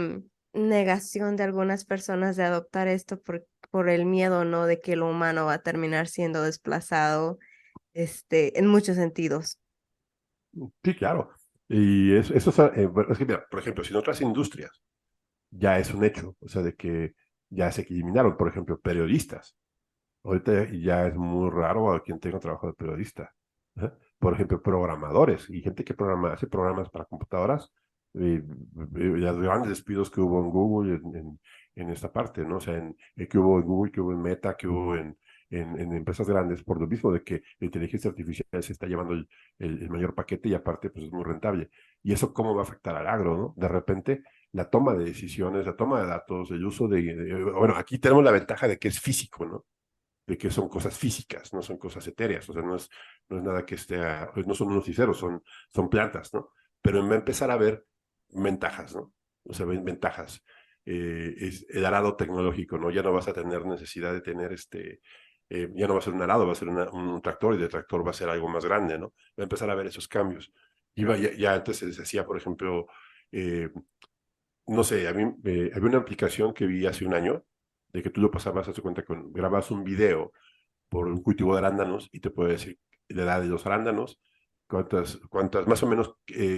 negación de algunas personas de adoptar esto por el miedo, ¿no? De que lo humano va a terminar siendo desplazado, en muchos sentidos. Sí, claro. Y eso bueno, es que, mira, por ejemplo, si en otras industrias ya es un hecho, o sea, de que ya se eliminaron, por ejemplo, periodistas. Ahorita ya es muy raro a quien tenga trabajo de periodista. ¿Eh? Por ejemplo, programadores y gente que hace programas para computadoras. Los grandes despidos que hubo en Google en esta parte, ¿no? O sea, que hubo en Google, que hubo en Meta, que hubo en empresas grandes, por lo mismo de que la inteligencia artificial se está llevando el mayor paquete y aparte, pues es muy rentable. ¿Y eso cómo va a afectar al agro, no? De repente, la toma de decisiones, la toma de datos, el uso bueno, aquí tenemos la ventaja de que es físico, ¿no? De que son cosas físicas, no son cosas etéreas, o sea, no es nada que esté, no son unos y ceros, son plantas, ¿no? Pero va a empezar a ver ventajas, ¿no? O sea, ven ventajas. Es el arado tecnológico, ¿no? Ya no vas a tener necesidad de tener ya no va a ser un arado, va a ser un tractor y de tractor va a ser algo más grande, ¿no? Va a empezar a ver esos cambios. Ya antes se decía, por ejemplo, eh, no sé, a mí había una aplicación que vi hace un año de que tú lo pasabas, hace cuenta, grabas un video por un cultivo de arándanos y te puede decir la edad de los arándanos, más o menos,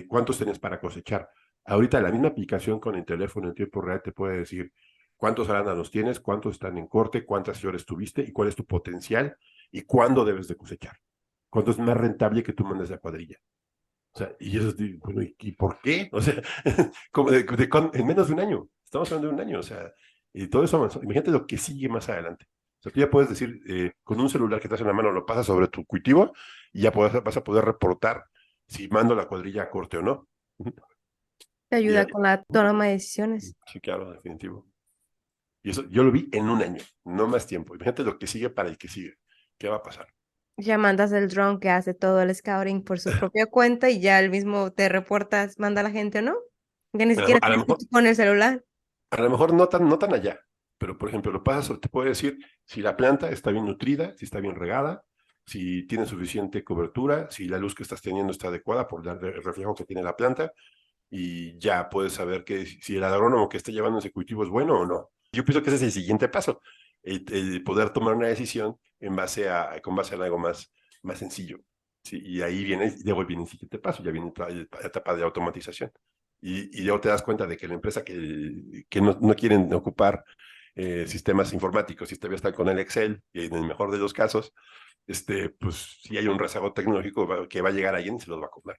cuántos tienes para cosechar. Ahorita la misma aplicación con el teléfono en tiempo real te puede decir cuántos arándanos tienes, cuántos están en corte, cuántas flores tuviste y cuál es tu potencial y cuándo debes de cosechar. Cuánto es más rentable que tú mandes la cuadrilla. O sea, y eso, bueno, ¿y por qué? O sea, como en menos de un año, estamos hablando de un año, o sea, y todo eso avanzó. Imagínate lo que sigue más adelante. O sea, tú ya puedes decir, con un celular que te hace en la mano, lo pasas sobre tu cultivo y ya vas a poder reportar si mando la cuadrilla a corte o no. Te Y ayuda ya, con la toma de decisiones. sí, claro, definitivo. Y eso yo lo vi en un año, no más tiempo. Imagínate lo que sigue para el que sigue. ¿Qué va a pasar? Ya mandas el drone que hace todo el scouting por su propia cuenta y ya el mismo te reportas, manda a la gente o no. Ya ni siquiera A lo tienes que mejor, tú poner el celular. a lo mejor no tan allá, pero por ejemplo, lo pasas, te puede decir si la planta está bien nutrida, si está bien regada, si tiene suficiente cobertura, si la luz que estás teniendo está adecuada por el reflejo que tiene la planta, y ya puedes saber que si el agrónomo que está llevando ese cultivo es bueno o no. Yo pienso que ese es el siguiente paso, el poder tomar una decisión con base en algo más sencillo. Sí, y ahí viene, luego viene el siguiente paso, ya viene la etapa de automatización. Y luego te das cuenta de que la empresa que no quieren ocupar sistemas informáticos y todavía están con el Excel, y en el mejor de los casos, pues si hay un rezago tecnológico que va a llegar alguien y se los va a cobrar.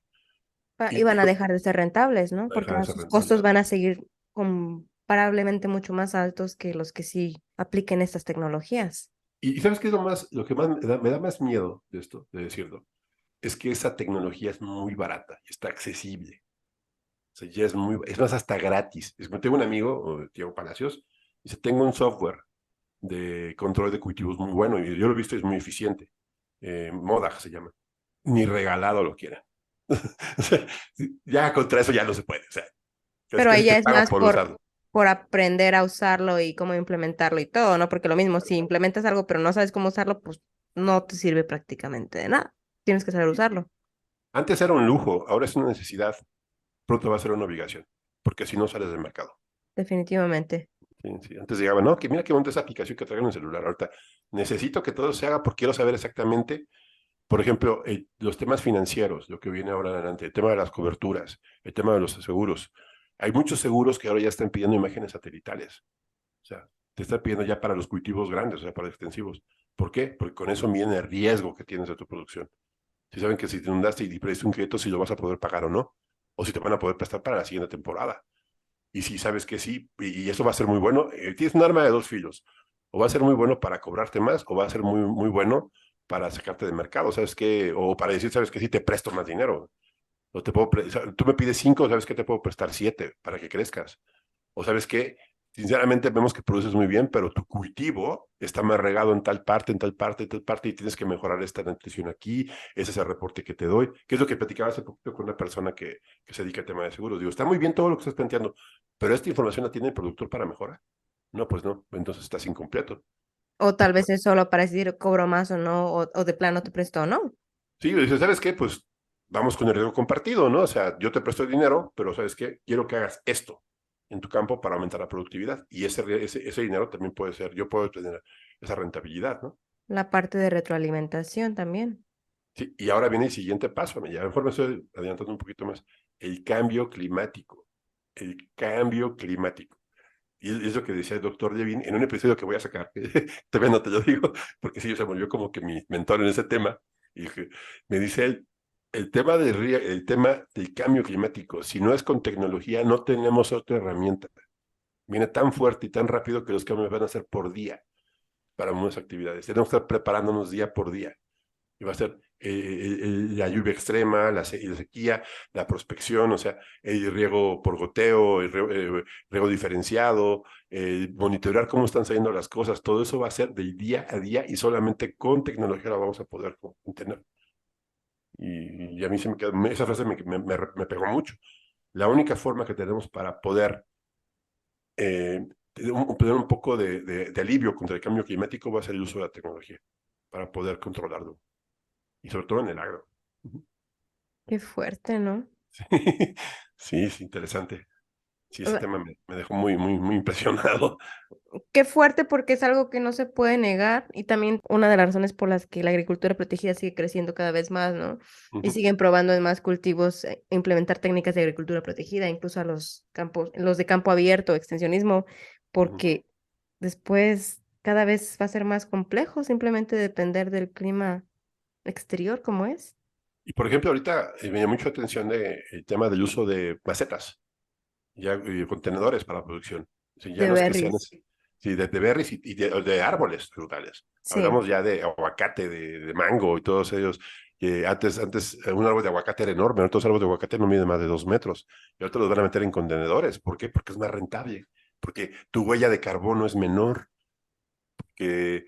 Y Y van a dejar de ser rentables, ¿no? va a Porque dejar de ser sus rentable. costos van a seguir comparablemente mucho más altos que los que sí apliquen estas tecnologías. Y ¿sabes qué es lo que más me da más miedo de esto, de decirlo? Es que esa tecnología es muy barata y está accesible. O sea, ya es más, hasta gratis. Tengo un amigo, Diego Palacios, dice, tengo un software de control de cultivos muy bueno y yo lo he visto, es muy eficiente. Modag se llama. Ni regalado lo quiera. O sea, ya contra eso ya no se puede. O sea, Pero casi ahí te ya es pagan más por usarlo. por aprender a usarlo y cómo implementarlo y todo, ¿no? Porque lo mismo, si implementas algo pero no sabes cómo usarlo, pues no te sirve prácticamente de nada. Tienes que saber usarlo, Antes era un lujo, ahora es una necesidad. Pronto va a ser una obligación, porque si no sales del mercado. definitivamente. Sí, sí. Antes llegaba, no, que mira qué bonita esa aplicación que traigo en el celular. Ahorita necesito que todo se haga porque quiero saber exactamente, por ejemplo, los temas financieros, lo que viene ahora adelante, el tema de las coberturas, el tema de los seguros. Hay muchos seguros que ahora ya están pidiendo imágenes satelitales. O sea, te están pidiendo ya para los cultivos grandes, o sea, para extensivos. ¿Por qué? Porque con eso viene el riesgo que tienes de tu producción. Si saben que si te inundaste y pediste un crédito, si lo vas a poder pagar o no, o si te van a poder prestar para la siguiente temporada. Y si sabes que sí, y eso va a ser muy bueno, tienes un arma de dos filos. O va a ser muy bueno para cobrarte más, o va a ser muy bueno para sacarte del mercado, ¿sabes qué? O para decir, ¿sabes qué? Sí, te presto más dinero. O te puedo tú me pides 5, ¿sabes qué? Te puedo prestar 7 para que crezcas. O ¿sabes qué? Sinceramente vemos que produces muy bien, pero tu cultivo está más regado en tal parte, en tal parte, en tal parte, y tienes que mejorar esta nutrición aquí, ese es el reporte que te doy, que es lo que platicaba hace poquito con una persona que se dedica al tema de seguros. Digo, está muy bien todo lo que estás planteando, pero esta información la tiene el productor para mejorar. No, pues no, entonces estás incompleto. O tal vez es solo para decir cobro más o no, o de plano te prestó, ¿no? Sí, dices, ¿sabes qué? Pues vamos con el riesgo compartido, ¿no? O sea, yo te presto dinero, pero ¿sabes qué? Quiero que hagas esto en tu campo para aumentar la productividad. Y ese dinero también puede ser, yo puedo tener esa rentabilidad, ¿no? La parte de retroalimentación también. Sí, y ahora viene el siguiente paso, ya mejor me estoy adelantando un poquito más, el cambio climático. El cambio climático. Y es lo que decía el doctor Levin en un episodio que voy a sacar, todavía no te lo digo, porque sí, se volvió como que mi mentor en ese tema, y me dice él, el tema del cambio climático, si no es con tecnología, no tenemos otra herramienta. Viene tan fuerte y tan rápido que los cambios van a ser por día para muchas actividades. Tenemos que estar preparándonos día por día y va a ser la lluvia extrema, la sequía, la prospección, o sea, el riego por goteo, riego diferenciado, monitorear cómo están saliendo las cosas, todo eso va a ser del día a día y solamente con tecnología la vamos a poder tener. Y a mí se me quedó, esa frase me pegó mucho. La única forma que tenemos para poder tener un poco de alivio contra el cambio climático va a ser el uso de la tecnología para poder controlarlo, y sobre todo en el agro. Qué fuerte, ¿no? Sí, es interesante. Sí, ese tema me dejó muy impresionado. Qué fuerte porque es algo que no se puede negar y también una de las razones por las que la agricultura protegida sigue creciendo cada vez más, ¿no? Y Ujú, siguen probando en más cultivos implementar técnicas de agricultura protegida, incluso a los campos, los de campo abierto, extensionismo, ujú. porque después cada vez va a ser más complejo simplemente depender del clima exterior como es. Y por ejemplo, ahorita me llama mucho la atención el tema del uso de macetas, ya contenedores para producción. O sea, ya de no es que sean berries. así, sí, de berries y de árboles frutales. Sí. Hablamos ya de aguacate, de mango y todos ellos. Que antes un árbol de aguacate era enorme, ahora todos los árboles de aguacate no miden más de 2 metros. Y ahorita los van a meter en contenedores. ¿Por qué? Porque es más rentable. Porque tu huella de carbono es menor, que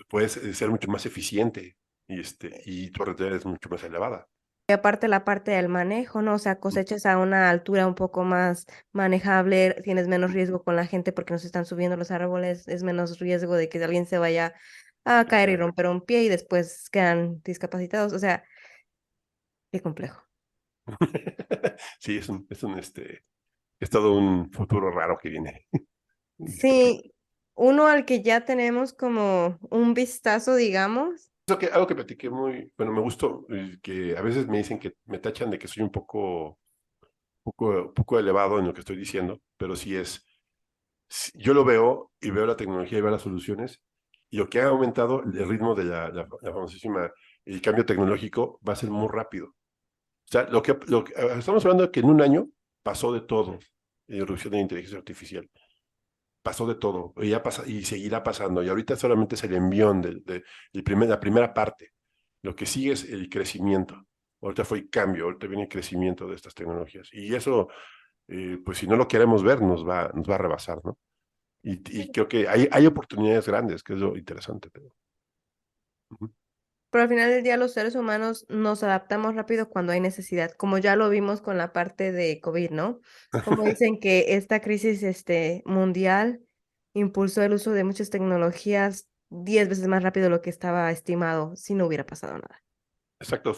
puedes ser mucho más eficiente y tu rentabilidad es mucho más elevada. Y aparte la parte del manejo, ¿no? O sea, cosechas a una altura un poco más manejable, tienes menos riesgo con la gente porque no se están subiendo los árboles, es menos riesgo de que alguien se vaya a caer y Exacto. romper un pie y después quedan discapacitados. O sea, qué complejo. Sí, es todo un futuro raro que viene, distópico. Sí, uno al que ya tenemos como un vistazo, digamos. Algo que platiqué bueno, me gustó, que a veces me dicen que me tachan de que soy un poco elevado en lo que estoy diciendo, pero yo lo veo y veo la tecnología y veo las soluciones, y lo que ha aumentado el ritmo de la famosísima, el cambio tecnológico va a ser muy rápido. O sea, estamos hablando de que en un año pasó de todo, la irrupción de la inteligencia artificial. Pasó de todo y, y seguirá pasando. Y ahorita solamente es el envión la primera parte. Lo que sigue es el crecimiento. Ahorita fue el cambio, ahorita viene el crecimiento de estas tecnologías. Y eso, pues si no lo queremos ver, nos va a rebasar, ¿no? Y creo que hay oportunidades grandes, que es lo interesante. Uh-huh. Pero al final del día los seres humanos nos adaptamos rápido cuando hay necesidad, como ya lo vimos con la parte de COVID, ¿no? Como dicen que esta crisis mundial impulsó el uso de muchas tecnologías 10 veces más rápido de lo que estaba estimado si no hubiera pasado nada. Exacto.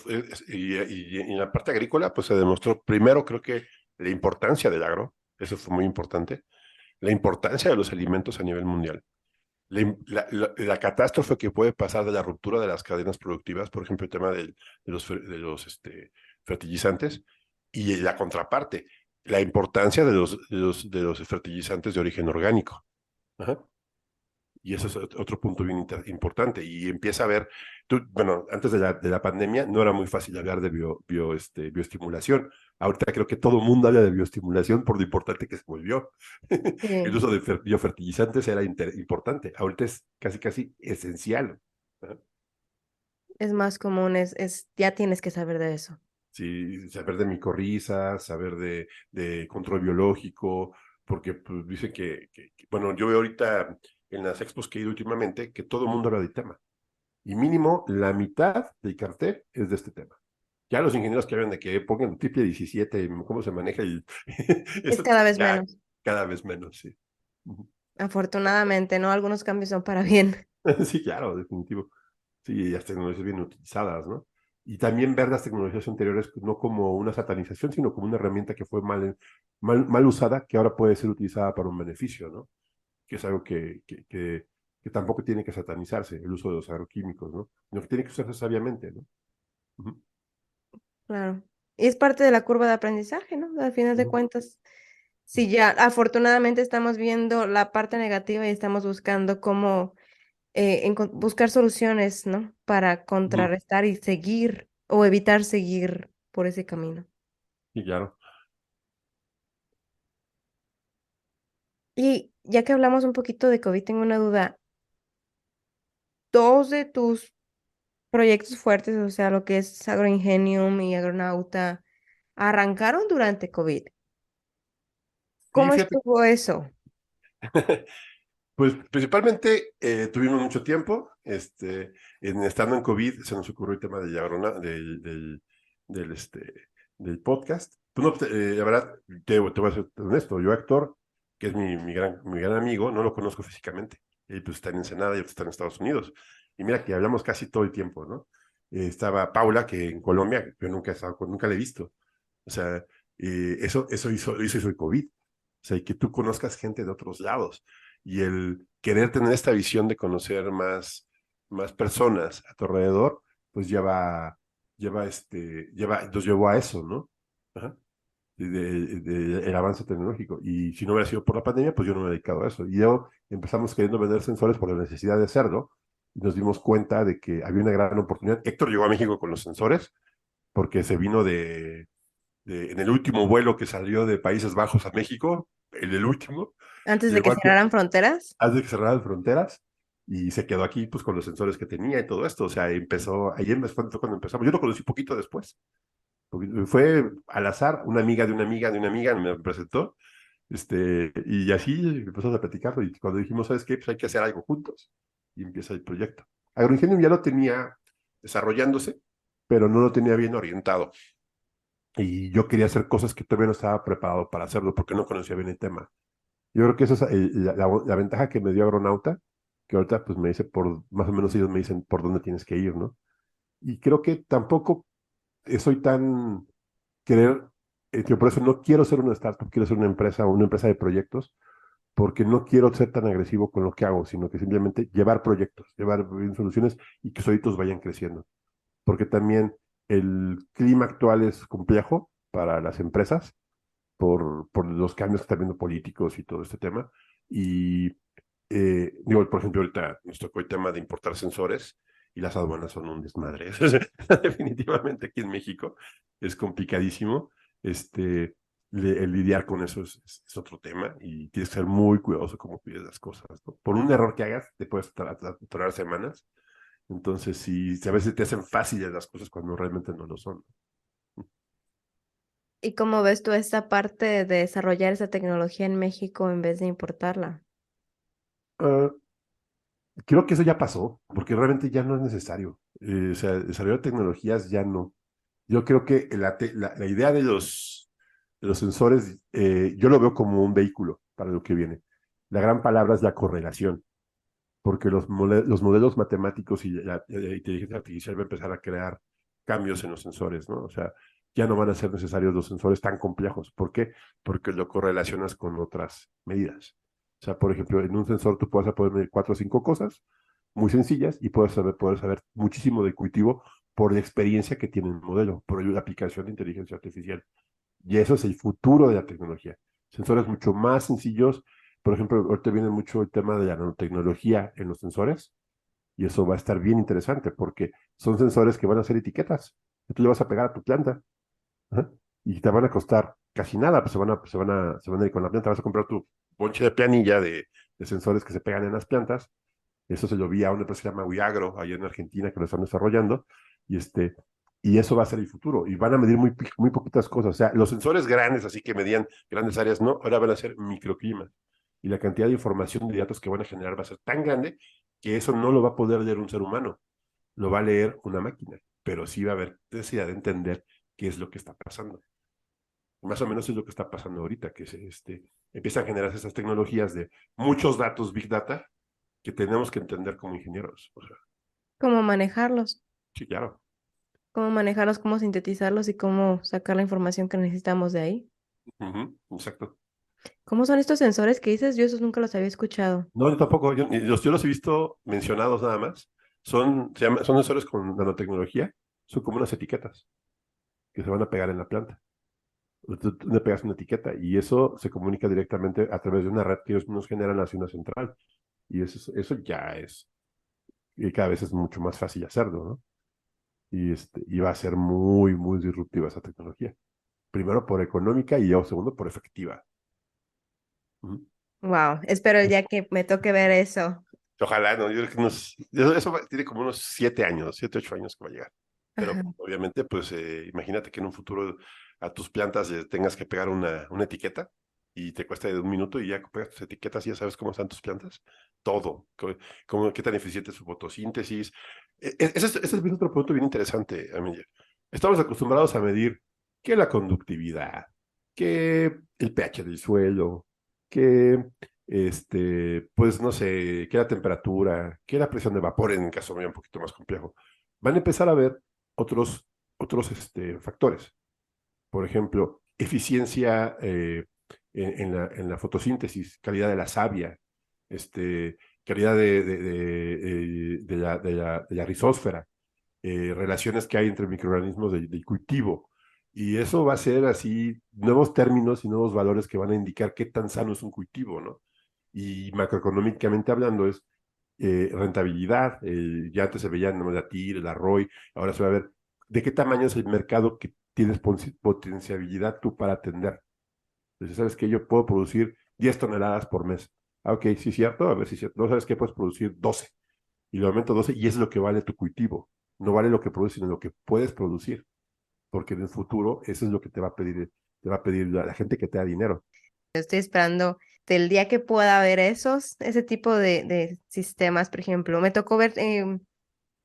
Y en la parte agrícola, pues se demostró primero, creo que la importancia del agro, eso fue muy importante, la importancia de los alimentos a nivel mundial. La catástrofe que puede pasar de la ruptura de las cadenas productivas, por ejemplo, el tema de los fertilizantes, y la contraparte, la importancia de los fertilizantes de origen orgánico. Ajá. Y eso es otro punto bien importante. Y empieza a ver, bueno, antes de la pandemia no era muy fácil hablar de bioestimulación. Ahorita creo que todo el mundo habla de bioestimulación por lo importante que se volvió. El Sí, uso de biofertilizantes era importante. Ahorita es casi, casi esencial. ¿No? es más común, ya tienes que saber de eso. Sí, saber de micorrizas, saber de control biológico, porque pues, dicen bueno, yo veo ahorita en las expos que he ido últimamente que todo el mundo habla del tema. Y mínimo la mitad del cartel es de este tema. Ya los ingenieros que hablan de que pongan triple 17, cómo se maneja Es eso cada vez ya menos. cada vez menos, sí. Ujú. Afortunadamente, ¿no? Algunos cambios son para bien. Sí, claro, definitivo. Sí, las tecnologías bien utilizadas, ¿no? Y también ver las tecnologías anteriores no como una satanización, sino como una herramienta que fue mal usada, que ahora puede ser utilizada para un beneficio, ¿no? Que es algo que tampoco tiene que satanizarse, el uso de los agroquímicos, ¿no? Sino que tiene que usarse sabiamente, ¿no? Ujú, Claro. Y es parte de la curva de aprendizaje, ¿no? Al final de ujú, cuentas, si ya afortunadamente estamos viendo la parte negativa y estamos buscando cómo buscar soluciones, ¿no? Para ujú. contrarrestar y seguir o evitar seguir por ese camino. Sí, claro. Y ya que hablamos un poquito de COVID, tengo una duda. Dos de tus proyectos fuertes, o sea, lo que es Agroingenium y Agronauta, arrancaron durante COVID. Sí, ¿Cómo fíjate. estuvo eso? Pues principalmente tuvimos mucho tiempo, estando en COVID se nos ocurrió el tema de del, este, del podcast. Pues no, la verdad, te voy a ser honesto, yo actor, que es mi gran amigo, no lo conozco físicamente. Él pues está en Ensenada y otro está en Estados Unidos. Y mira que hablamos casi todo el tiempo, ¿no? Estaba Paula, que en Colombia, yo nunca la he visto. O sea, eso hizo el COVID. O sea, y que tú conozcas gente de otros lados y el querer tener esta visión de conocer más personas a tu alrededor, pues nos llevó a eso, ¿no? Ajá. El avance tecnológico. Y si no hubiera sido por la pandemia, pues yo no me he dedicado a eso. Y yo empezamos queriendo vender sensores por la necesidad de hacerlo. Y nos dimos cuenta de que había una gran oportunidad. Héctor llegó a México con los sensores porque se vino en el último vuelo que salió de Países Bajos a México, el último, Antes de llegó que aquí cerraran fronteras. antes de que cerraran fronteras y se quedó aquí pues con los sensores que tenía y todo esto. O sea, ahí fue cuando empezamos. Yo lo conocí poquito después. Fue al azar, una amiga de una amiga de una amiga me presentó, y así empezamos a platicar y cuando dijimos, ¿sabes qué? Pues hay que hacer algo juntos y empieza el proyecto. Agroingenium ya lo tenía desarrollándose, pero no lo tenía bien orientado. Y yo quería hacer cosas que todavía no estaba preparado para hacerlo porque no conocía bien el tema. Yo creo que esa es la ventaja que me dio Agronauta, que ahorita pues me dice más o menos ellos me dicen por dónde tienes que ir, ¿no? Y creo que tampoco soy tan querer, que por eso no quiero ser una startup, quiero ser una empresa de proyectos, porque no quiero ser tan agresivo con lo que hago, sino que simplemente llevar proyectos, llevar soluciones y que solitos vayan creciendo. Porque también el clima actual es complejo para las empresas por los cambios que están viendo políticos y todo este tema. Y digo, por ejemplo, ahorita nos tocó el tema de importar sensores y las aduanas son un desmadre. Definitivamente aquí en México es complicadísimo. El lidiar con eso es otro tema y tienes que ser muy cuidadoso cómo pides las cosas, ¿no? Por un error que hagas, te puedes atorar semanas. Entonces, sí, a veces te hacen fáciles las cosas cuando realmente no lo son. ¿Y cómo ves tú esta parte de desarrollar esa tecnología en México en vez de importarla? Uh, Creo que eso ya pasó, porque realmente ya no es necesario. O sea, desarrollar tecnologías ya no. Yo creo que la idea de los sensores, yo lo veo como un vehículo para lo que viene. La gran palabra es la correlación, porque los modelos matemáticos y la inteligencia artificial va a empezar a crear cambios en los sensores, ¿no? O sea, ya no van a ser necesarios los sensores tan complejos. ¿Por qué? Porque lo correlacionas con otras medidas. O sea, por ejemplo, en un sensor tú puedes poder medir cuatro o cinco cosas muy sencillas y puedes saber muchísimo del cultivo por la experiencia que tiene el modelo, por la aplicación de inteligencia artificial. Y eso es el futuro de la tecnología. Sensores mucho más sencillos. Por ejemplo, ahorita viene mucho el tema de la nanotecnología en los sensores y eso va a estar bien interesante porque son sensores que van a hacer etiquetas que tú le vas a pegar a tu planta. Ajá, y te van a costar casi nada, pues se van a ir con la planta, vas a comprar tu bonche de planilla de sensores que se pegan en las plantas. Eso se lo vi a una empresa que se llama Wiagro, allá en Argentina, que lo están desarrollando, y y eso va a ser el futuro, y van a medir muy poquitas cosas. O sea, los sensores grandes, así que medían grandes áreas, no, ahora van a ser microclimas. Y la cantidad de información de datos que van a generar va a ser tan grande que eso no lo va a poder leer un ser humano, lo va a leer una máquina, pero sí va a haber necesidad de entender qué es lo que está pasando. Más o menos es lo que está pasando ahorita, que empiezan a generarse esas tecnologías de muchos datos, Big Data, que tenemos que entender como ingenieros. O sea, ¿Cómo manejarlos? sí, claro. ¿Cómo manejarlos, cómo sintetizarlos y cómo sacar la información que necesitamos de ahí? Exacto. ¿Cómo son estos sensores que dices? Yo esos nunca los había escuchado. No, yo tampoco, yo los he visto mencionados nada más. Son sensores con nanotecnología, son como unas etiquetas que se van a pegar en la planta. Tú le pegas una etiqueta y eso se comunica directamente a través de una red que ellos nos generan hacia una central. Y eso ya es, y cada vez es mucho más fácil hacerlo, ¿no? Y va a ser muy disruptiva esa tecnología. Primero por económica y segundo por efectiva. Ujú. Wow, espero el día que me toque ver eso. Ojalá, ¿no? Yo creo que tiene como unos 7 años, 7, 8 años que va a llegar. Pero Ajá. obviamente, pues imagínate que en un futuro a tus plantas tengas que pegar una etiqueta y te cuesta de un minuto y ya pegas tus etiquetas y ya sabes cómo están tus plantas. Todo. Qué tan eficiente es su fotosíntesis. Ese es otro punto bien interesante, Amelia. Estamos acostumbrados a medir que la conductividad, que el pH del suelo, que pues no sé, qué la temperatura, qué la presión de vapor en el caso mío un poquito más complejo. Van a empezar a ver otros, otros factores. Por ejemplo, eficiencia en la fotosíntesis, calidad de la savia, calidad de la rizósfera, relaciones que hay entre microorganismos del cultivo. Y eso va a ser así, nuevos términos y nuevos valores que van a indicar qué tan sano es un cultivo, ¿no? Y macroeconómicamente hablando es rentabilidad. Ya antes se veían la TIR, el Arroy, ahora se va a ver de qué tamaño es el mercado que tienes potencialidad tú para atender. Entonces, sabes que yo puedo producir 10 toneladas por mes. Ah, ok, sí es cierto, a ver si es cierto. No sabes que puedes producir 12 y le aumento 12 y eso es lo que vale tu cultivo. No vale lo que produces, sino lo que puedes producir, porque en el futuro eso es lo que te va a pedir la gente que te da dinero. Estoy esperando del día que pueda ver ese tipo de sistemas, por ejemplo. Me tocó ver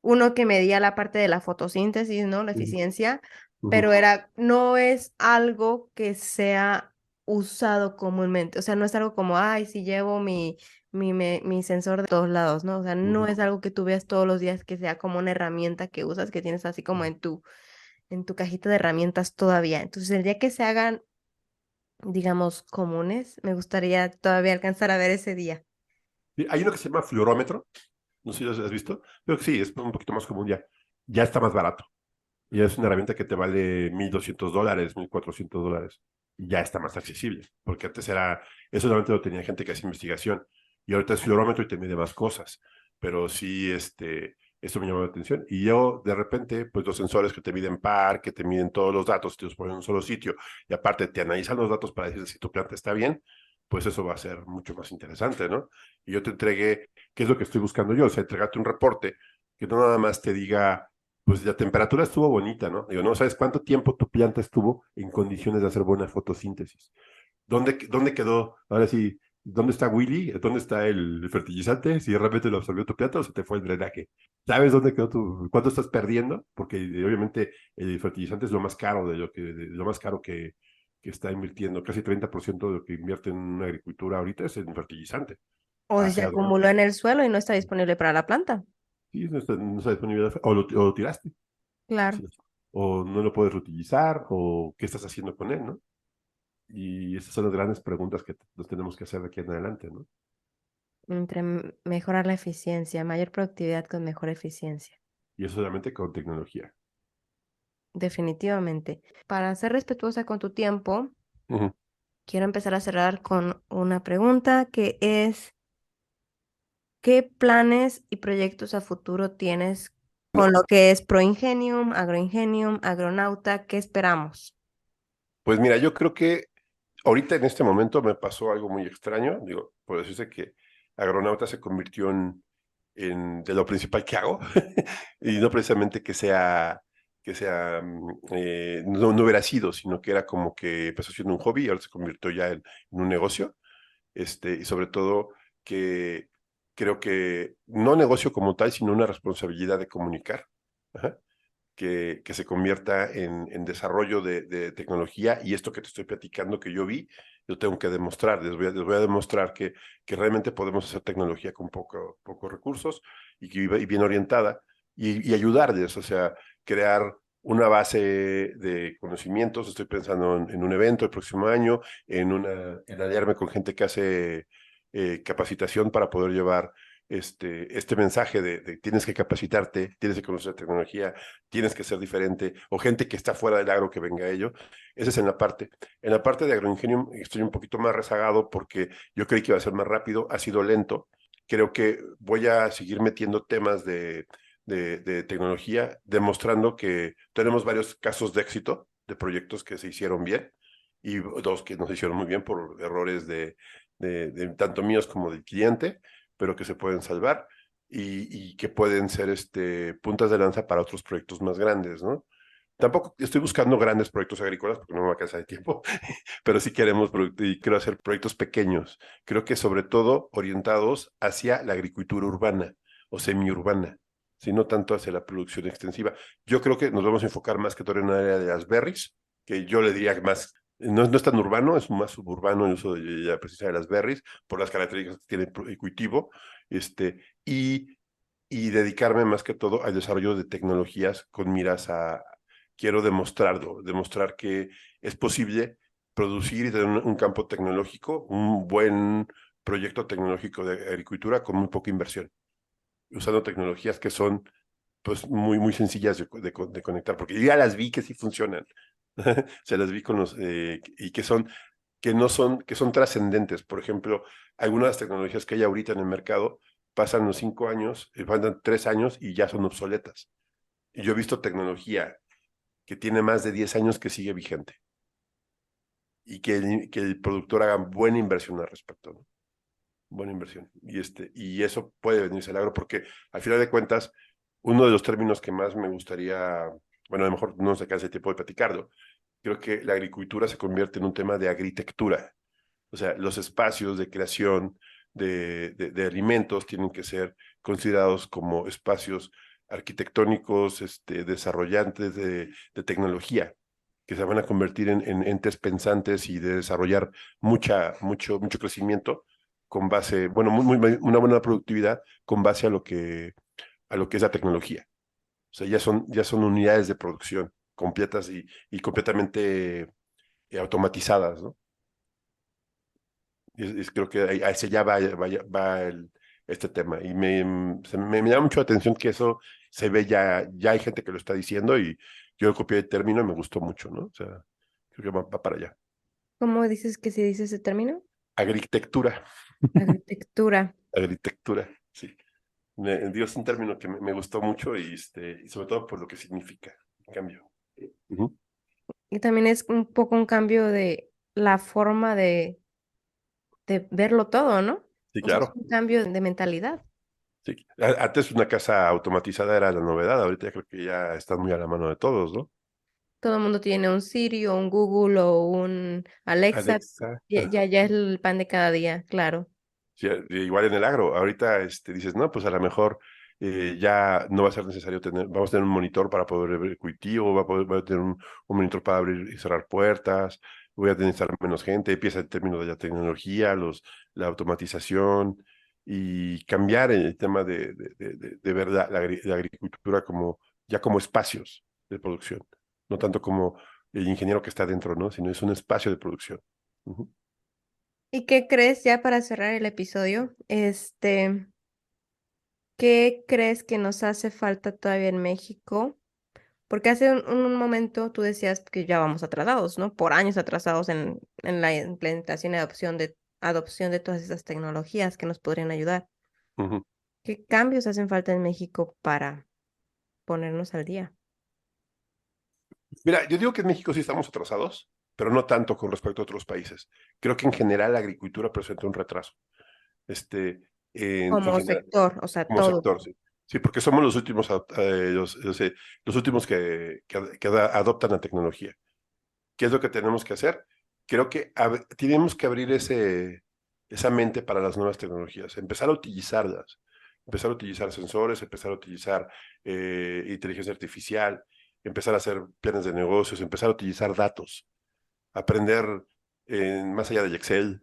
uno que medía la parte de la fotosíntesis, ¿no? La Uh -huh, eficiencia, uh -huh, pero no es algo que sea usado comúnmente. O sea, no es algo como, ay, si llevo mi sensor de todos lados, ¿no? O sea, uh no -huh. es algo que tú veas todos los días que sea como una herramienta que usas, que tienes así como en tu cajita de herramientas todavía. Entonces, el día que se hagan, digamos, comunes, me gustaría todavía alcanzar a ver ese día. Sí, hay uno que se llama fluorómetro, no sé si lo has visto, pero que sí, es un poquito más común ya. Ya está más barato. Y es una herramienta que te vale $1,200, $1,400. Y ya está más accesible, porque antes era, eso solamente lo tenía gente que hace investigación, y ahorita es fluorómetro y te mide más cosas. Pero sí, eso me llamó la atención. Y yo, de repente, pues los sensores que te miden par, que te miden todos los datos, te los ponen en un solo sitio, y aparte te analizan los datos para decir si tu planta está bien, pues eso va a ser mucho más interesante, ¿no? Y yo te entregué, ¿qué es lo que estoy buscando yo? O sea, entregarte un reporte que no nada más te diga pues la temperatura estuvo bonita, ¿no? Digo, no sabes cuánto tiempo tu planta estuvo en condiciones de hacer buena fotosíntesis. ¿Dónde quedó? Ahora sí, ¿dónde está Willy? ¿Dónde está el fertilizante? Si realmente lo absorbió tu planta o se te fue el drenaje. ¿Sabes dónde quedó cuánto estás perdiendo? Porque obviamente el fertilizante es lo más caro lo más caro que está invirtiendo. Casi 30% de lo que invierte en una agricultura ahorita es en fertilizante. O si se Hacia adelante. acumuló en el suelo y no está disponible para la planta. Sí, no está disponible. O lo tiraste. Claro. Sí. O no lo puedes reutilizar, o qué estás haciendo con él, ¿no? Y esas son las grandes preguntas que nos tenemos que hacer de aquí en adelante, ¿no? Mejorar la eficiencia, mayor productividad con mejor eficiencia. Y eso solamente con tecnología. Definitivamente. Para ser respetuosa con tu tiempo, Ujú. quiero empezar a cerrar con una pregunta que es, ¿qué planes y proyectos a futuro tienes con lo que es Proingenium, Agroingenium, Agronauta? ¿Qué esperamos? Pues mira, yo creo que ahorita en este momento me pasó algo muy extraño, digo, por decirse que Agronauta se convirtió de lo principal que hago, y no precisamente no hubiera sido, sino que era como que empezó siendo un hobby y ahora se convirtió ya en un negocio. Y sobre todo que creo que no negocio como tal, sino una responsabilidad de comunicar, ajá, que se convierta en desarrollo de tecnología, y esto que te estoy platicando que yo vi, yo tengo que demostrar, les voy a demostrar que realmente podemos hacer tecnología con pocos recursos y bien orientada y ayudarles, o sea, crear una base de conocimientos. Estoy pensando en un evento el próximo año, en aliarme con gente que hace capacitación para poder llevar este mensaje de tienes que capacitarte, tienes que conocer tecnología, tienes que ser diferente, o gente que está fuera del agro que venga a ello. Esa es en la parte. En la parte de agroingenio estoy un poquito más rezagado porque yo creí que iba a ser más rápido, ha sido lento. Creo que voy a seguir metiendo temas de tecnología, demostrando que tenemos varios casos de éxito de proyectos que se hicieron bien y dos que no se hicieron muy bien por errores de tanto míos como del cliente, pero que se pueden salvar y que pueden ser puntas de lanza para otros proyectos más grandes, ¿no? Tampoco estoy buscando grandes proyectos agrícolas porque no me alcanza de tiempo, pero sí y quiero hacer proyectos pequeños. Creo que sobre todo orientados hacia la agricultura urbana o semiurbana, sino tanto hacia la producción extensiva. Yo creo que nos vamos a enfocar más que todo en el área de las berries, que yo le diría que más, no es tan urbano, es más suburbano el uso de la precisa de las berries, por las características que tiene el cultivo, y, y dedicarme más que todo al desarrollo de tecnologías con miras quiero demostrar que es posible producir y tener un campo tecnológico, un buen proyecto tecnológico de agricultura con muy poca inversión, usando tecnologías que son pues muy sencillas de conectar, porque yo ya las vi que sí funcionan. Se las vi y que son trascendentes. Por ejemplo, algunas de las tecnologías que hay ahorita en el mercado pasan los 5 años, faltan 3 años y ya son obsoletas. Y yo he visto tecnología que tiene más de 10 años que sigue vigente y que el productor haga buena inversión al respecto, ¿no? Buena inversión. Y eso puede venirse al agro porque al final de cuentas, uno de los términos que más me gustaría, bueno, a lo mejor no se alcanza el tiempo de platicarlo, creo que la agricultura se convierte en un tema de agritectura. O sea, los espacios de creación de alimentos tienen que ser considerados como espacios arquitectónicos, desarrollantes de tecnología, que se van a convertir en entes pensantes y de desarrollar mucho crecimiento con base, bueno, una buena productividad con base a lo que es la tecnología. O sea, ya son unidades de producción completas y completamente automatizadas, ¿no? Creo que hacia allá va este tema. Y me llama mucho la atención que eso se ve ya hay gente que lo está diciendo y yo copié el término y me gustó mucho, ¿no? O sea, creo que va para allá. ¿Cómo dices que se dice ese término? Agritectura, Agritectura. agritectura, sí. Dio es un término que me gustó mucho y sobre todo por lo que significa, en cambio. Ujú. Y también es un poco un cambio de la forma de verlo todo, ¿no? Sí, O sea, es claro. un cambio de mentalidad. Sí. Antes una casa automatizada era la novedad, ahorita ya creo que ya está muy a la mano de todos, ¿no? Todo el mundo tiene un Siri o un Google o un Alexa. Alexa. Ya es el pan de cada día, claro. Sí, igual en el agro, ahorita dices, no, pues a lo mejor ya no va a ser necesario vamos a tener un monitor para poder ver el cultivo, voy a tener un monitor para abrir y cerrar puertas, voy a necesitar menos gente, empieza el término de la tecnología, la automatización y cambiar el tema de ver la agricultura como, ya como espacios de producción, no tanto como el ingeniero que está dentro, ¿no? Sino es un espacio de producción. Ujú. ¿Y qué crees ya para cerrar el episodio? ¿Qué crees que nos hace falta todavía en México? Porque hace un momento tú decías que ya vamos atrasados, ¿no? Por años atrasados en la implementación y adopción de todas esas tecnologías que nos podrían ayudar. Ujú. ¿Qué cambios hacen falta en México para ponernos al día? Mira, yo digo que en México sí estamos atrasados, pero no tanto con respecto a otros países. Creo que en general la agricultura presenta un retraso. Este, en Como general, sector, o sea, como todo. sector, sí. Sí, porque somos los últimos, los últimos que adoptan la tecnología. ¿Qué es lo que tenemos que hacer? Creo que tenemos que abrir esa mente para las nuevas tecnologías, empezar a utilizarlas, empezar a utilizar sensores, empezar a utilizar inteligencia artificial, empezar a hacer planes de negocios, empezar a utilizar datos, aprender más allá del Excel,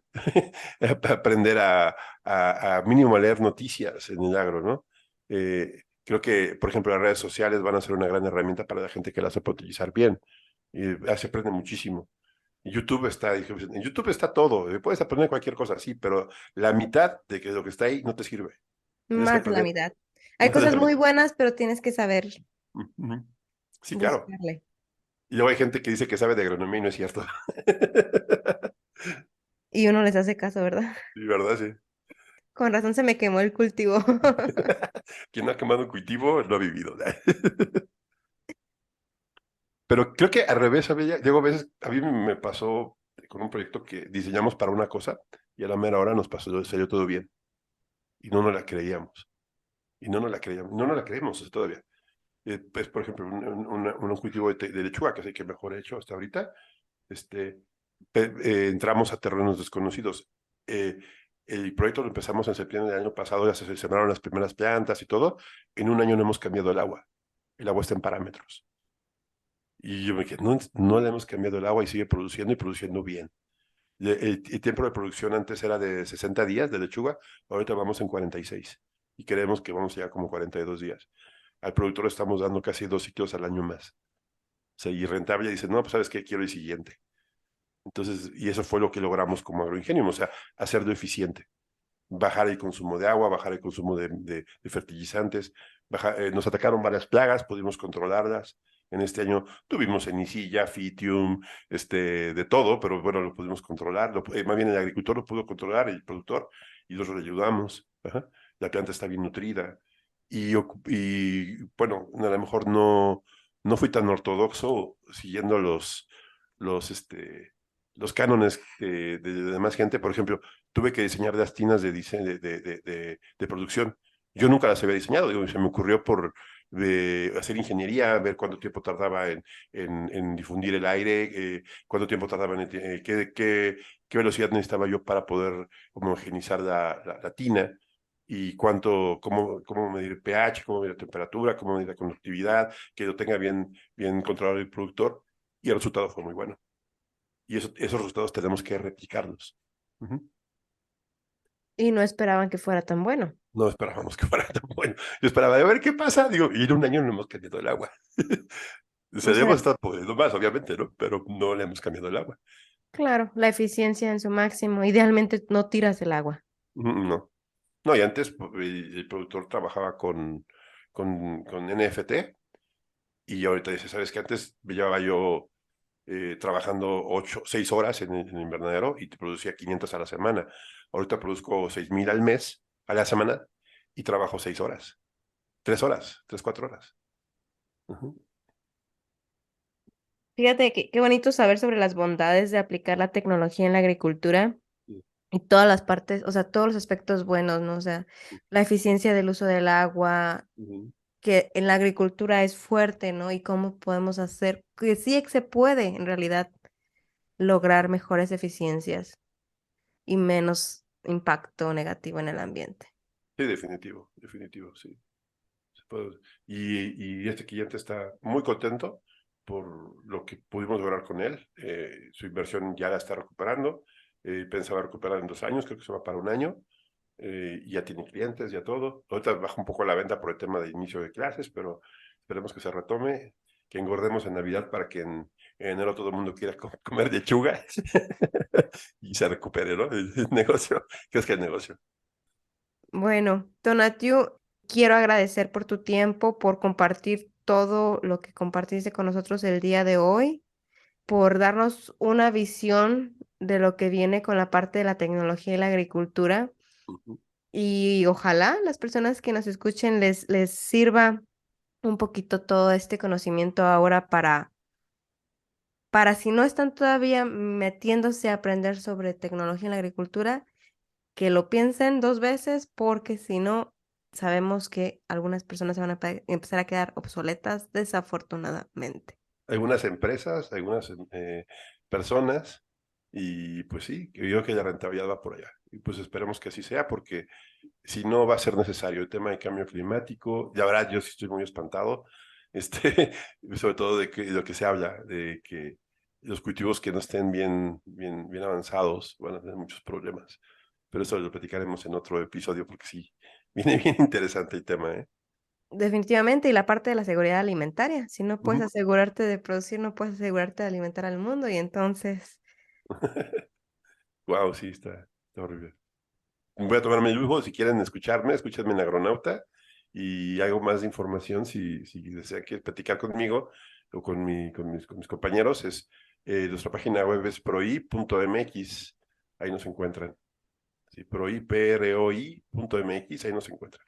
aprender a mínimo a leer noticias en el agro, ¿no? Creo que, por ejemplo, las redes sociales van a ser una gran herramienta para la gente que las sepa utilizar bien. Y se aprende muchísimo. En YouTube está todo, puedes aprender cualquier cosa, sí, pero la mitad de que lo que está ahí no te sirve. Tienes que Más de la aprender mitad. Hay más de cosas la muy mitad. buenas, pero tienes que saber Ujú. Sí, claro. buscarle. Y luego hay gente que dice que sabe de agronomía y no es cierto. Y uno les hace caso, ¿verdad? Sí, ¿verdad? Sí. Con razón se me quemó el cultivo. Quien no ha quemado un cultivo no ha vivido. Pero creo que al revés, Diego, a veces a mí me pasó con un proyecto que diseñamos para una cosa y a la mera hora nos pasó, salió todo bien y no nos la creíamos. Y no nos la creíamos, no nos la creemos todavía. Pues, por ejemplo, un cultivo de lechuga, que es el que mejor he hecho hasta ahorita, este, entramos a terrenos desconocidos. Eh, el proyecto lo empezamos en septiembre del año pasado, ya se sembraron las primeras plantas y todo. En un año no hemos cambiado el agua. El agua está en parámetros. Y yo me quedé, no le hemos cambiado el agua y sigue produciendo y produciendo bien. El tiempo de producción antes era de 60 días de lechuga, ahorita vamos en 46 y creemos que vamos a llegar como 42 días. Al productor le estamos dando casi 2 ciclos al año más. O sea, y rentable, dice, no, pues sabes qué, quiero el siguiente. Entonces, y eso fue lo que logramos como agroingenio, o sea, hacerlo eficiente. Bajar el consumo de agua, bajar el consumo de fertilizantes. Nos atacaron varias plagas, pudimos controlarlas. En este año tuvimos cenicilla, fitium, de todo, pero bueno, lo pudimos controlar. Más bien el agricultor lo pudo controlar, el productor, y nosotros le ayudamos. Ajá. La planta está bien nutrida. Y bueno, a lo mejor no fui tan ortodoxo siguiendo los, este, los cánones de demás gente. Por ejemplo, tuve que diseñar las tinas de, de producción. Yo nunca las había diseñado, digo, se me ocurrió por hacer ingeniería, ver cuánto tiempo tardaba en difundir el aire, cuánto tiempo tardaba qué velocidad necesitaba yo para poder homogeneizar la tina y cómo medir pH, cómo medir temperatura, cómo medir la conductividad, que lo tenga bien controlado el productor, y el resultado fue muy bueno. Y esos resultados tenemos que replicarlos. Uh-huh. Y no esperaban que fuera tan bueno. No esperábamos que fuera tan bueno. Yo esperaba, a ver qué pasa. Digo, y en un año no hemos cambiado el agua. O Se sea, debemos estar poniendo más, obviamente, ¿no? Pero no le hemos cambiado el agua. claro, la eficiencia en su máximo. Idealmente no tiras el agua. No. No, y antes el productor trabajaba con NFT, y ahorita dice, ¿sabes qué? Antes me llevaba yo trabajando 6 horas en el invernadero y te producía 500 a la semana. Ahorita produzco 6,000 al mes, a la semana, y trabajo 6 horas, 3 horas, 3, 4 horas. Uh-huh. Fíjate qué bonito saber sobre las bondades de aplicar la tecnología en la agricultura y todas las partes, o sea, todos los aspectos buenos, ¿no? O sea, la eficiencia del uso del agua, Uh-huh. que en la agricultura es fuerte, ¿no? Y cómo podemos hacer, que sí se puede en realidad lograr mejores eficiencias y menos impacto negativo en el ambiente. Sí, definitivo, definitivo, sí. Y este cliente está muy contento por lo que pudimos lograr con él. Su inversión ya la está recuperando. Pensaba recuperar en 2 años, creo que se va para 1 año. Ya tiene clientes, ya todo. Ahorita baja un poco la venta por el tema de inicio de clases, pero esperemos que se retome, que engordemos en Navidad para que en enero todo el mundo quiera comer lechuga y se recupere, ¿no? El negocio, ¿qué es que el negocio? Bueno, Donatiu, quiero agradecer por tu tiempo, por compartir todo lo que compartiste con nosotros el día de hoy, por darnos una visión de lo que viene con la parte de la tecnología y la agricultura. Uh-huh. Y ojalá las personas que nos escuchen les sirva un poquito todo este conocimiento ahora para si no están todavía metiéndose a aprender sobre tecnología en la agricultura, que lo piensen 2 veces, porque si no, sabemos que algunas personas se van a empezar a quedar obsoletas, desafortunadamente. Algunas empresas, algunas personas, y pues sí, yo creo que la rentabilidad va por allá. Y pues esperemos que así sea, porque si no va a ser necesario el tema de cambio climático. La verdad, yo sí estoy muy espantado, sobre todo de lo que se habla, de que los cultivos que no estén bien avanzados van a tener muchos problemas. Pero eso lo platicaremos en otro episodio, porque sí, viene bien interesante el tema, ¿eh? Definitivamente, y la parte de la seguridad alimentaria. Si no puedes Uh-huh. asegurarte de producir, no puedes asegurarte de alimentar al mundo, y entonces, Wow, sí, está horrible. Voy a tomarme el lujo, si quieren escucharme, escúchenme en Agronauta, y hago más información si desean que platicar conmigo o con mis compañeros. Nuestra página web es proi.mx, ahí nos encuentran. Sí, proi.mx, ahí nos encuentran.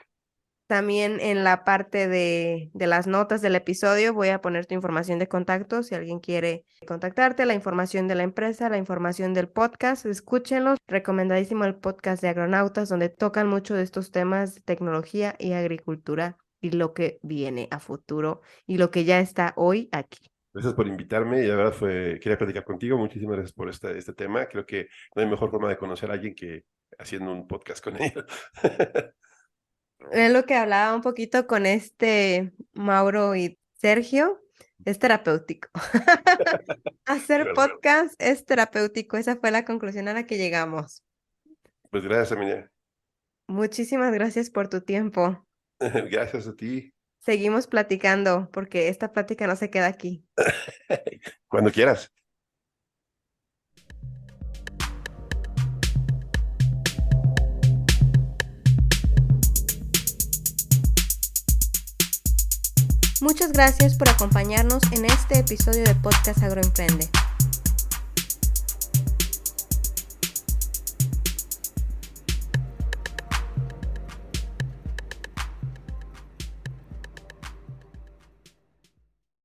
también en la parte de las notas del episodio voy a poner tu información de contacto si alguien quiere contactarte, la información de la empresa, la información del podcast, escúchenlos. Recomendadísimo el podcast de Agronautas, donde tocan mucho de estos temas de tecnología y agricultura y lo que viene a futuro y lo que ya está hoy aquí. Gracias por invitarme, y la verdad quería platicar contigo. Muchísimas gracias por este tema. Creo que no hay mejor forma de conocer a alguien que haciendo un podcast con ellos. Es lo que hablaba un poquito con Mauro y Sergio, es terapéutico. Hacer Bueno, podcast es terapéutico, esa fue la conclusión a la que llegamos. pues gracias, Emilia. Muchísimas gracias por tu tiempo. Gracias a ti. Seguimos platicando porque esta plática no se queda aquí. Cuando quieras. Muchas gracias por acompañarnos en este episodio de Podcast Agroemprende.